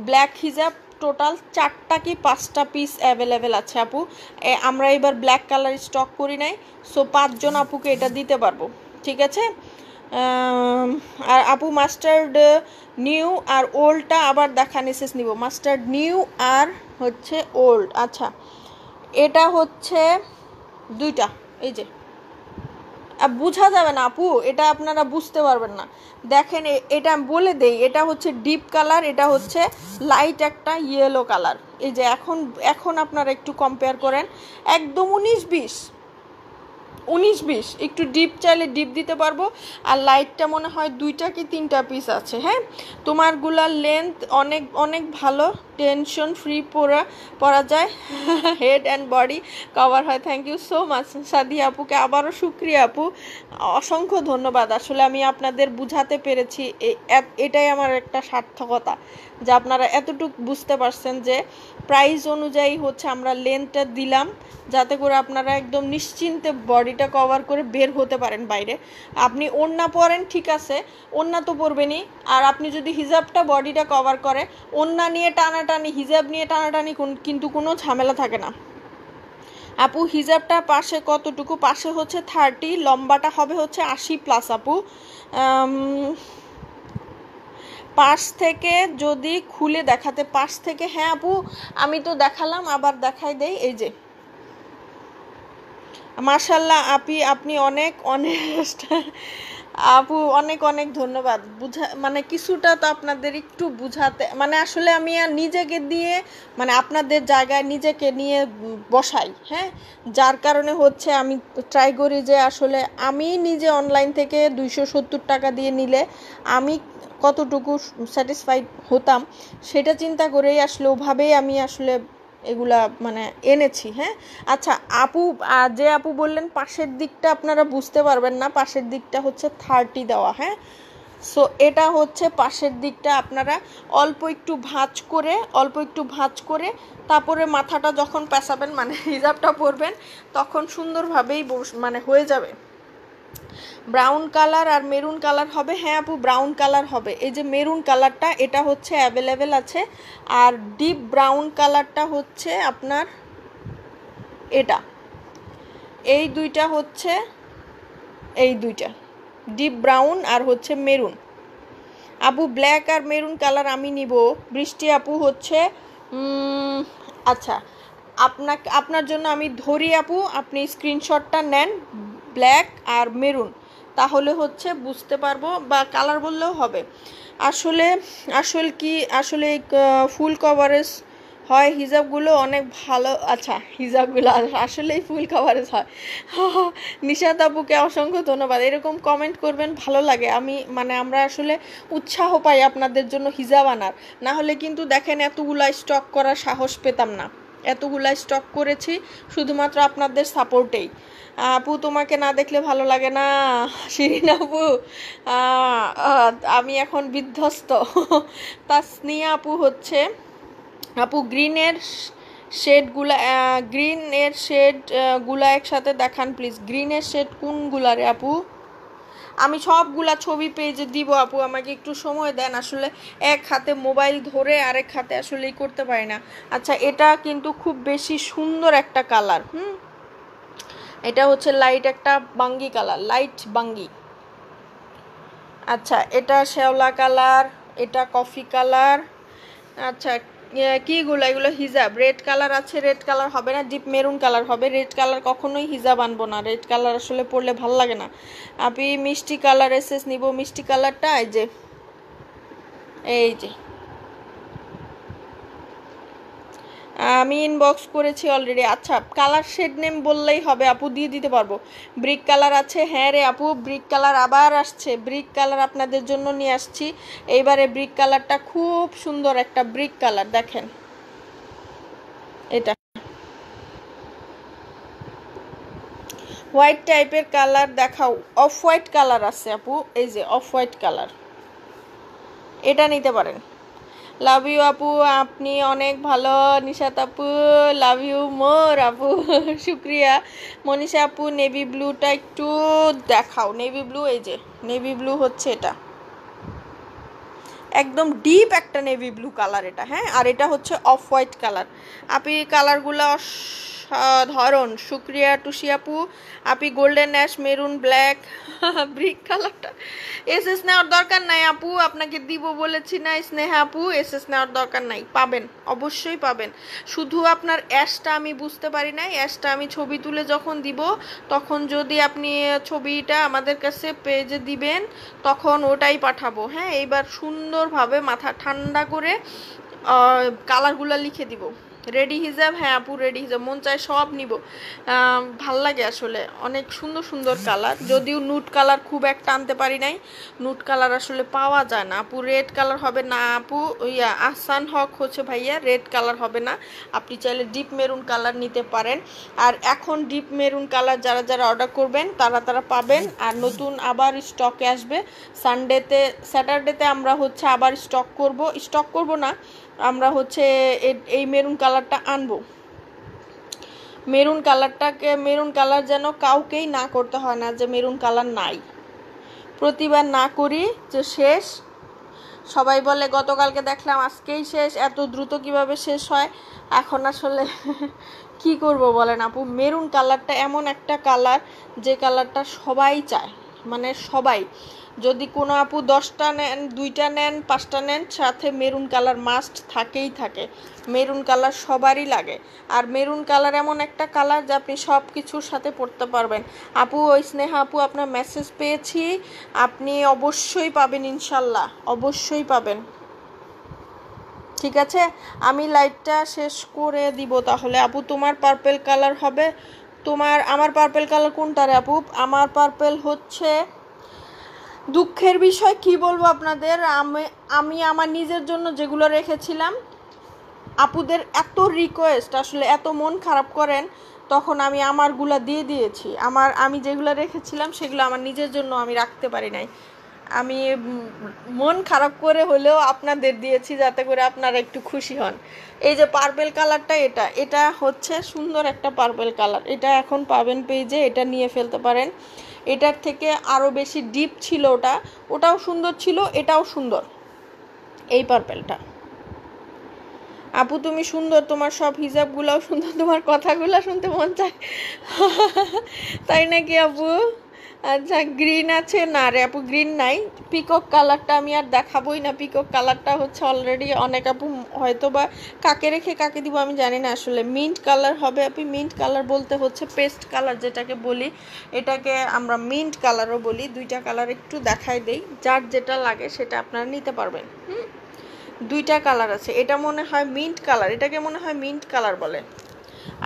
ব্ল্যাক হিজাব টোটাল 4টা কি 5টা পিস অ্যাভেলেবেল আছে আপু। আমরা এবার ব্ল্যাক কালার স্টক করি নাই, সো 5 জন আপুকে এটা দিতে পারবো, ঠিক আছে। আর আপু মাস্টার্ড নিউ আর ওল্ডটা আবার দেখা নিসেস নিব। মাস্টার্ড নিউ আর হচ্ছে ওল্ড, আচ্ছা এটা হচ্ছে দুইটা। এই যে বোঝা যাবে না আপু, এটা আপনারা বুঝতে পারবেন না। দেখেন এটা বলে দেই, এটা হচ্ছে ডিপ কালার, এটা হচ্ছে লাইট একটা ইয়েলো কালার। এই যে এখন আপনারা একটু কম্পেয়ার করেন, একদম 19-20 একটু ডিপ চাইলে ডিপ দিতে পারবো, আর লাইটটা মনে হয় 2টা কি 3টা পিস আছে। হ্যাঁ তোমারগুলার লেন্থ অনেক অনেক ভালো, টেনশন ফ্রি পরা যায়, হেড অ্যান্ড বডি কভার হয়। Thank you so much Sadia আপুকে আবারও শুক্রিয়া আপু, অসংখ্য ধন্যবাদ। আসলে আমি আপনাদের বুঝাতে পেরেছি, এটাই আমার একটা সার্থকতা যে আপনারা এতটুকু বুঝতে পারছেন যে প্রাইস অনুযায়ী হচ্ছে আমরা লেন্থটা দিলাম, যাতে করে আপনারা একদম নিশ্চিন্তে বডিটা কভার করে বের হতে পারেন বাইরে। আপনি ওড়না পরেন ঠিক আছে, ওড়না তো পরবেনই, আর আপনি যদি হিজাবটা বডিটা কভার করে, ওড়না নিয়ে টানাটানি হিজাব নিয়ে টানাটানি কিন্তু কোনো ঝামেলা থাকে না। আপু হিজাবটা পাশে কতটুকু? পাশে হচ্ছে 30, লম্বাটা হবে হচ্ছে 80+ আপু। পাশ থেকে যদি খুলে দেখাতে, পাশ থেকে, হ্যাঁ আপু আমি তো দেখালাম, আবার দেখাই দেই। এই যে মাশাল্লাহ আপনি অনেক অনেস্ট আপু, অনেক অনেক ধন্যবাদ। মানে কিছুটা তো আপনাদের একটু বুঝাতে, মানে আসলে আমি আর নিজেকে দিয়ে মানে আপনাদের জায়গায় নিজেকে নিয়ে বসাই। হ্যাঁ যার কারণে হচ্ছে আমি ট্রাই করি যে আসলে আমি নিজে অনলাইন থেকে 270 টাকা দিয়ে নিলে আমি কতটুকু স্যাটিসফাইড হতাম, সেটা চিন্তা করেই আসলে ওভাবেই আমি আসলে এগুলা মানে এনেছি। হ্যাঁ আচ্ছা আপু, যে আপু বললেন পাশের দিকটা আপনারা বুঝতে পারবেন না, পাশের দিকটা হচ্ছে 30 দেওয়া। হ্যাঁ সো এটা হচ্ছে পাশের দিকটা, আপনারা অল্প একটু ভাঁজ করে তারপরে মাথাটা যখন পেঁচাবেন মানে হিজাবটা পরবেন তখন সুন্দরভাবেই মানে হয়ে যাবে। ব্রাউন কালার আর মেরুন কালার হবে। হ্যাঁ আপু ব্রাউন কালার হবে, এই যে মেরুন কালারটা এটা হচ্ছে অ্যাভেলেবেল আছে, আর ডিপ ব্রাউন কালারটা হচ্ছে আপনার এটা, এই দুইটা হচ্ছে, এই দুইটা ডিপ ব্রাউন আর হচ্ছে মেরুন। আপু ব্ল্যাক আর মেরুন কালার আমি নিব। বৃষ্টি আপু হচ্ছে আচ্ছা আপনার জন্য আমি ধরি আপু, আপনি স্ক্রিনশটটা নেন ব্ল্যাক আর মেরুন, তাহলে হচ্ছে বুঝতে পারবো, বা কালার বললেও হবে। আসলে ফুল কভারেজ হয় হিজাবগুলো অনেক ভালো। আচ্ছা হিজাবগুলো আসলেই ফুল কভারেজ হয়। নিশাত আপুকে অসংখ্য ধন্যবাদ, এরকম কমেন্ট করবেন, ভালো লাগে। আমরা আসলে উৎসাহ পাই আপনাদের জন্য হিজাব আনার, না হলে কিন্তু দেখেন এতগুলা স্টক করার সাহস পেতাম না। এতগুলা স্টক করেছি শুধুমাত্র আপনাদের সাপোর্টেই। আপু তোমাকে না দেখলে ভালো লাগে না শিরিন আপু, আমি এখন বিধ্বস্ত। তাসনিয়া আপু হচ্ছে, আপু গ্রিনের শেডগুলা একসাথে দেখান প্লিজ। গ্রিনের শেড কোনগুলা রে আপু? আমি সবগুলা ছবি পেজে দিব আপু, আমাকে একটু সময় দেন, আসলে এক হাতে মোবাইল ধরে আরেক হাতে আসলে করতে পারি না। আচ্ছা এটা কিন্তু খুব বেশি সুন্দর একটা কালার, এটা হচ্ছে লাইট একটা বাঙ্গি কালার, লাইট বাঙ্গি। আচ্ছা এটা শ্যাওলা কালার, এটা কফি কালার। আচ্ছা কিগুলো এগুলো হিজাব, রেড কালার আছে, রেড কালার হবে না, ডিপ মেরুন কালার হবে। রেড কালার কখনোই হিজাব আনবো না, রেড কালার আসলে পরলে ভাল লাগে না। আপনি মিষ্টি কালার এসেস নিব, মিষ্টি কালারটা এই যে আমি ইনবক্স করেছি অলরেডি। আচ্ছা কালার শেড নেম বললেই হবে আপু, দিয়ে দিতে পারবো। ব্রিক কালার আছে, হ্যাঁ রে আপু ব্রিক কালার আবার আসছে, ব্রিক কালার আপনাদের জন্য নিয়ে আসছি এইবারে। ব্রিক কালারটা খুব সুন্দর একটা ব্রিক কালার, দেখেন এটা হোয়াইট টাইপের কালার দেখাও। অফ হোয়াইট কালার আছে আপু, এই যে অফ হোয়াইট কালার, এটা নিতে পারেন। লাভ ইউ আপু, আপনি অনেক ভালো। নিশাত আপু লাভ ইউ মোর আপু, শুক্রিয়া। মনীষা আপু নেভি ব্লুটা একটু দেখাও। নেভি ব্লু, এই যে নেভি ব্লু হচ্ছে এটা, একদম ডিপ একটা নেভি ব্লু কালার এটা, হ্যাঁ। আর এটা হচ্ছে অফ হোয়াইট কালার। আপনি কালারগুলো অসাধারণ, শুক্রিয়া টুসি আপু। আপনি golden ash, maroon, black, brick কালারটা এসএস নেওয়ার দরকার নাই আপু, আপনাকে দিব বলেছি না স্নেহা আপু, এসএস নেওয়ার দরকার নাই, পাবেন অবশ্যই পাবেন। শুধু আপনার অ্যাশটা আমি বুঝতে পারি নাই, অ্যাশটা আমি ছবি তুলে যখন দিব তখন যদি আপনি ছবিটা আমাদের কাছে পেজে দিবেন তখন ওটাই পাঠাবো, হ্যাঁ। এইবার সুন্দরভাবে মাথা ঠান্ডা করে কালারগুলো লিখে দিব। রেডি হিজাব, হ্যাঁ আপু রেডি হিজাব, মন চায় সব নিব, ভাল লাগে আসলে, অনেক সুন্দর সুন্দর কালার। যদিও নুট কালার খুব একটা আনতে পারি নাই, নুট কালার আসলে পাওয়া যায় না আপু। রেড কালার হবে না আপু, আহসান হক হচ্ছে ভাইয়া, রেড কালার হবে না, আপনি চাইলে ডিপ মেরুন কালার নিতে পারেন। আর এখন ডিপ মেরুন কালার যারা যারা অর্ডার করবেন তারা পাবেন, আর নতুন আবার স্টকে আসবে। স্যাটারডেতে আমরা হচ্ছে আবার স্টক করব না, আমরা হচ্ছে এই মেরুন কালারটা আনবো। মেরুন কালার যেন কাউকেই না করতে হয় না যে মেরুন কালার নাই, প্রতিবার না করি যে শেষ। সবাই বলে গতকালকে দেখলাম আজকেই শেষ, এত দ্রুত কিভাবে শেষ হয়। এখন আসলে কি করব বলেন আপু, মেরুন কালারটা এমন একটা কালার যে কালারটা সবাই চায়, মানে সবাই। যদি কোনো আপু 10টা নেন, 2টা নেন, 5টা নেন, সাথে মেরুন কালার মাস্ট থাকেই থাকে। মেরুন কালার সবারই লাগে, আর মেরুন কালার এমন একটা কালার যে আপনি সব কিছুর সাথে পরতে পারবেন। আপু ওই স্নেহা আপু আপনার মেসেজ পেয়েছি, আপনি অবশ্যই পাবেন ইনশাল্লাহ, অবশ্যই পাবেন। ঠিক আছে আমি লাইটটা শেষ করে দিব তাহলে। আপু তোমার পার্পেল কালার হবে, আমার পার্পেল কালার কোনটা রে আপু? আমার পার্পেল হচ্ছে, দুঃখের বিষয় কি বলবো আপনাদের, আমি আমার নিজের জন্য যেগুলো রেখেছিলাম, আপুদের এত রিকোয়েস্ট, আসলে এত মন খারাপ করেন, তখন আমি আমারগুলা দিয়ে দিয়েছি। আমি যেগুলো রেখেছিলাম সেগুলো আমার নিজের জন্য আমি রাখতে পারি নাই, আমি মন খারাপ করে হলেও আপনাদের দিয়েছি যাতে করে আপনারা একটু খুশি হন। এই যে পার্পেল কালারটা, এটা হচ্ছে সুন্দর একটা পার্পেল কালার, এটা এখন পাবেন পেজে, এটা নিয়ে ফেলতে পারেন। এটার থেকে আরও বেশি ডিপ ছিল, ওটাও সুন্দর ছিল, এটাও সুন্দর। এই পার্পেলটা আপু তুমি সুন্দর, তোমার সব হিজাবগুলোও সুন্দর, তোমার কথাগুলো শুনতে মন চায়। তাই নাকি আপু? আচ্ছা গ্রিন আছে না রে আপু, গ্রিন নাই। পিকক কালারটা আমি আর দেখাবোই না, পিকক কালারটা হচ্ছে অলরেডি অনেক আপু হয়তো বা কাকে রেখে কাকে দিব আমি জানি না আসলে। মিন্ট কালার হবে আপু, মিন্ট কালার বলতে হচ্ছে পেস্ট কালার যেটাকে বলি, এটাকে আমরা মিন্ট কালারও বলি। দুইটা কালার একটু দেখাই দেই, যার যেটা লাগে সেটা আপনারা নিতে পারবেন। দুইটা কালার আছে, এটা মনে হয় মিন্ট কালার, এটাকে মনে হয় মিন্ট কালার বলে,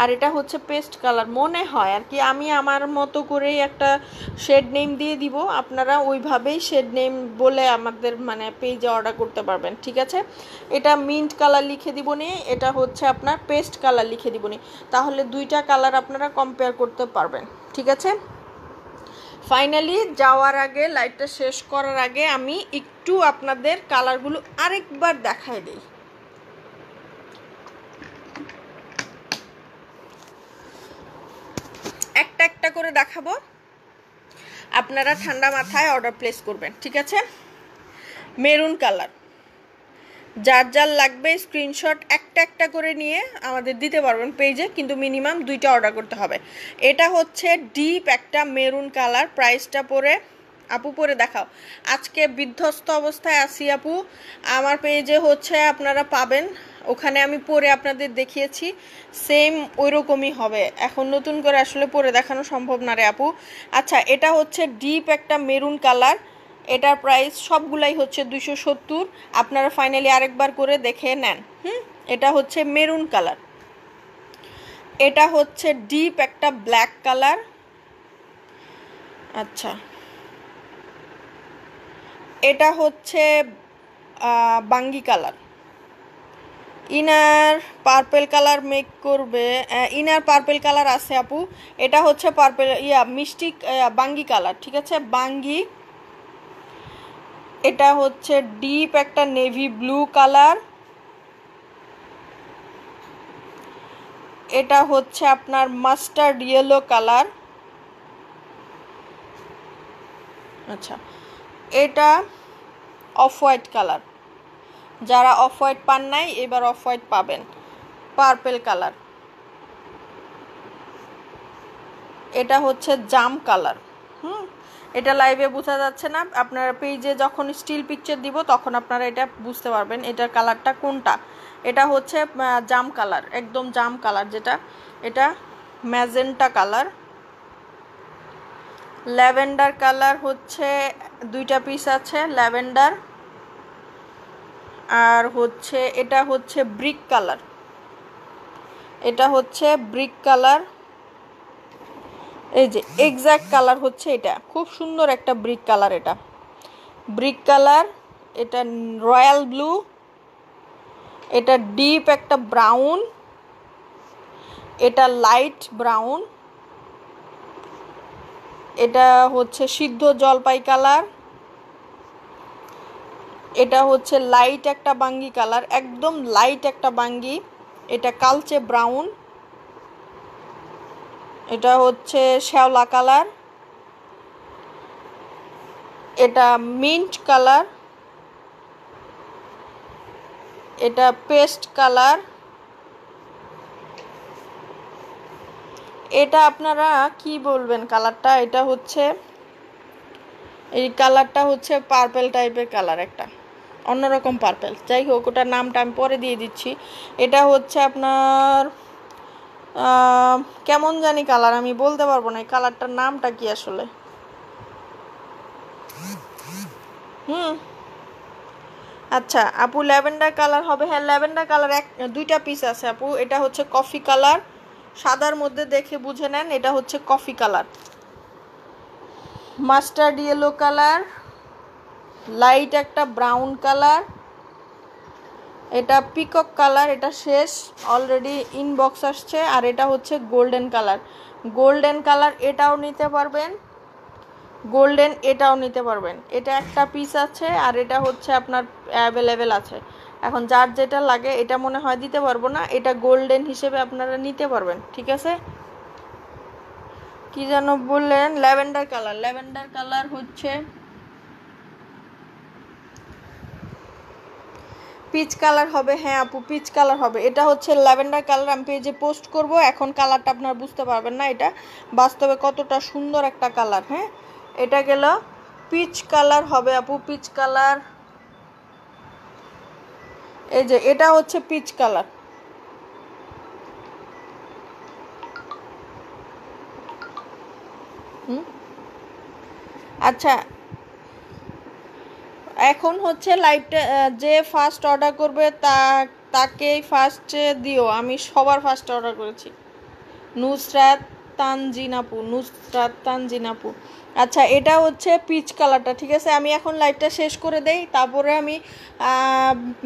আর এটা হচ্ছে পেস্ট কালার মনে হয় আর কি। আমি আমার মতো করেই একটা শেড নেম দিয়ে দিব, আপনারা ওইভাবেই শেড নেম বলে আমাদের মানে পেজে অর্ডার করতে পারবেন, ঠিক আছে? এটা মিন্ট কালার লিখে দিব নি, এটা হচ্ছে আপনার পেস্ট কালার লিখে দিব নি, তাহলে দুইটা কালার আপনারা কম্পেয়ার করতে পারবেন, ঠিক আছে? ফাইনালি যাওয়ার আগে, লাইটটা শেষ করার আগে আমি একটু আপনাদের কালারগুলো আরেকবার দেখাই দিই। একটা একটা করে দেখাবো, আপনারা ঠান্ডা মাথায় অর্ডার প্লেস করবেন, ঠিক আছে? মেরুন কালার, যার যার লাগবে স্ক্রিনশট একটা একটা করে নিয়ে আমাদের দিতে পারবেন পেজে, কিন্তু মিনিমাম 2টা অর্ডার করতে হবে। এটা হচ্ছে ডিপ একটা মেরুন কালার, প্রাইসটা পরে আপু পরে দেখাও। আজকে বিধ্বস্ত অবস্থায় আছি আপু, আমার পেজে হচ্ছে আপনারা পাবেন, ওখানে আমি পরে আপনাদের দেখিয়েছি, সেম ওই রকমই হবে। এখন নতুন করে আসলে পরে দেখানো সম্ভব না রে আপু। আচ্ছা এটা হচ্ছে ডিপ একটা মেরুন কালার, এটার প্রাইস সবগুলাই হচ্ছে 270। আপনারা ফাইনালি আরেকবার করে দেখে নেন। এটা হচ্ছে মেরুন কালার, এটা হচ্ছে ডিপ একটা ব্ল্যাক কালার। আচ্ছা এটা হচ্ছে বাঙ্গি colour, inner purple colour make করবে, ইনার পার্পেল কালার আছে আপু। এটা হচ্ছে পার্পেল মিষ্টি বাঙ্গি কালার, ঠিক আছে? বাঙ্গি। এটা হচ্ছে ডিপ একটা নেভি ব্লু কালার, এটা হচ্ছে আপনার মাস্টার্ড ইয়েলো কালার। আচ্ছা এটা অফ হোয়াইট কালার, যারা অফ হোয়াইট পান নাই এবার অফ হোয়াইট পাবেন। পার্পেল কালার, এটা হচ্ছে জাম কালার। এটা লাইভে বোঝা যাচ্ছে না, আপনারা পেজে যখন স্টিল পিকচার দিব তখন আপনারা এটা বুঝতে পারবেন এটার কালারটা কোনটা। এটা হচ্ছে জাম কালার, একদম জাম কালার যেটা, এটা ম্যাজেন্টা কালার। ল্যাভেন্ডার কালার হচ্ছে 2টা পিস আছে ল্যাভেন্ডার, আর হচ্ছে এটা হচ্ছে ব্রিক কালার, এটা হচ্ছে ব্রিক কালার। এই যে এক্স্যাক্ট কালার হচ্ছে এটা, খুব সুন্দর একটা ব্রিক কালার, এটা ব্রিক কালার। এটা রয়্যাল ব্লু, এটা ডিপ একটা ব্রাউন, এটা লাইট ব্রাউন, এটা হচ্ছে সিদ্ধ জলপাই কালার, এটা হচ্ছে লাইট একটা বাঙ্গি কালার, একদম লাইট একটা বাঙ্গি। এটা কালচে ব্রাউন, এটা হচ্ছে শ্যাওলা কালার, এটা মিন্ট কালার, এটা পেস্ট কালার। এটা আপনারা কি বলবেন কালারটা, এটা হচ্ছে এই কালারটা হচ্ছে পার্পেল টাইপের কালার, একটা অন্যরকম পার্পেল। যাই হোক ওটার নামটা আমি পরে দিয়ে দিচ্ছি। এটা হচ্ছে আপনার কেমন জানি কালার, আমি বলতে পারবো না এই কালারটার নামটা কি আসলে। আচ্ছা আপু ল্যাভেন্ডার কালার হবে, হ্যাঁ ল্যাভেন্ডার কালার 2টা পিস আছে আপু। এটা হচ্ছে কফি কালার, সাদার মধ্যে দেখে বুঝে নেন, এটা হচ্ছে coffee colour. Mustard yellow colour, light একটা ব্রাউন কালার, এটা পিকক কালার, এটা শেষ অলরেডি ইনবক্স আসছে। আর এটা হচ্ছে গোল্ডেন কালার, গোল্ডেন কালার এটাও নিতে পারবেন, গোল্ডেন এটাও নিতে পারবেন। এটা একটা পিস আছে আর এটা হচ্ছে আপনার অ্যাভেলেবেল আছে। এখন যার যেটা লাগে, এটা মনে হয় দিতে পারবো না, এটা গোল্ডেন হিসেবে আপনারা নিতে পারবেন, ঠিক আছে? কি যেন বললেন? Lavender colour. ল্যাভেন্ডার কালার হচ্ছে পিচ কালার হবে। হ্যাঁ আপু, পিচ কালার হবে। এটা হচ্ছে ল্যাভেন্ডার কালার। আমি পেজে পোস্ট করব। এখন কালারটা আপনারা বুঝতে পারবেন না এটা বাস্তবে কতটা সুন্দর একটা কালার। হ্যাঁ, এটা গেল পিচ কালার হবে আপু, পিচ কালার। এই যে এটা হচ্ছে পিচ কালার। আচ্ছা, এখন হচ্ছে লাইভটা যে ফার্স্ট অর্ডার করবে তাকেই ফার্স্টে দিও। আমি সবার ফার্স্ট অর্ডার করেছি। নুসরাত তানজিন আপু, নুসরাত তানজিন আপু। আচ্ছা, এটা হচ্ছে পিচ কালারটা। ঠিক আছে, আমি এখন লাইভটা শেষ করে দেই, তারপরে আমি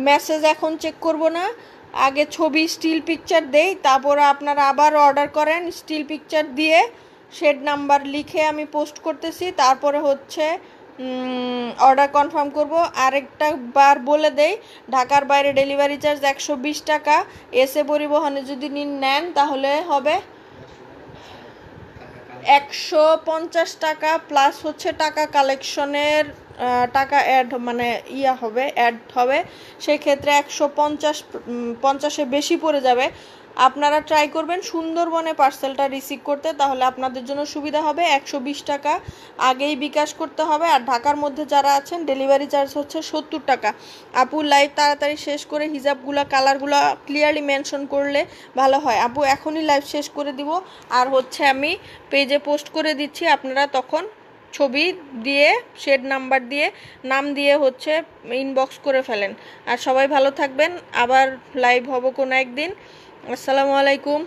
মেসেজ এখন চেক করব না, আগে ছবি স্টিল পিকচার দেই, তারপরে আপনারা আবার অর্ডার করেন। স্টিল পিকচার দিয়ে শেড নাম্বার লিখে আমি পোস্ট করতেছি, তারপরে হচ্ছে অর্ডার কনফার্ম করব। আরেকটা বার বলে দেই, ঢাকার বাইরে ডেলিভারি চার্জ 120 টাকা। এসে পরিবহনে যদি নেন তাহলে হবে 150 টাকা, প্লাস হচ্ছে টাকা কালেকশনের টাকা অ্যাড, মানে অ্যাড হবে। সেক্ষেত্রে 150 বেশি পড়ে যাবে। আপনারা ট্রাই করবেন সুন্দরবনে পার্সেলটা রিসিভ করতে, তাহলে আপনাদের জন্য সুবিধা হবে। 120 টাকা আগেই বিকাশ করতে হবে। আর ঢাকার মধ্যে যারা আছেন ডেলিভারি চার্জ হচ্ছে 70 টাকা। আপু লাইভ তাড়াতাড়ি শেষ করে হিজাবগুলা কালারগুলো ক্লিয়ারলি মেনশন করলে ভালো হয়। আপু এখনই লাইভ শেষ করে দিব, আর হচ্ছে আমি পেজে পোস্ট করে দিচ্ছি। আপনারা তখন ছবি দিয়ে শেড নাম্বার দিয়ে নাম দিয়ে হচ্ছে ইনবক্স করে ফেলেন। আর সবাই ভালো থাকবেন, আবার লাইভ হব কোনো একদিন। আসসালামু আলাইকুম।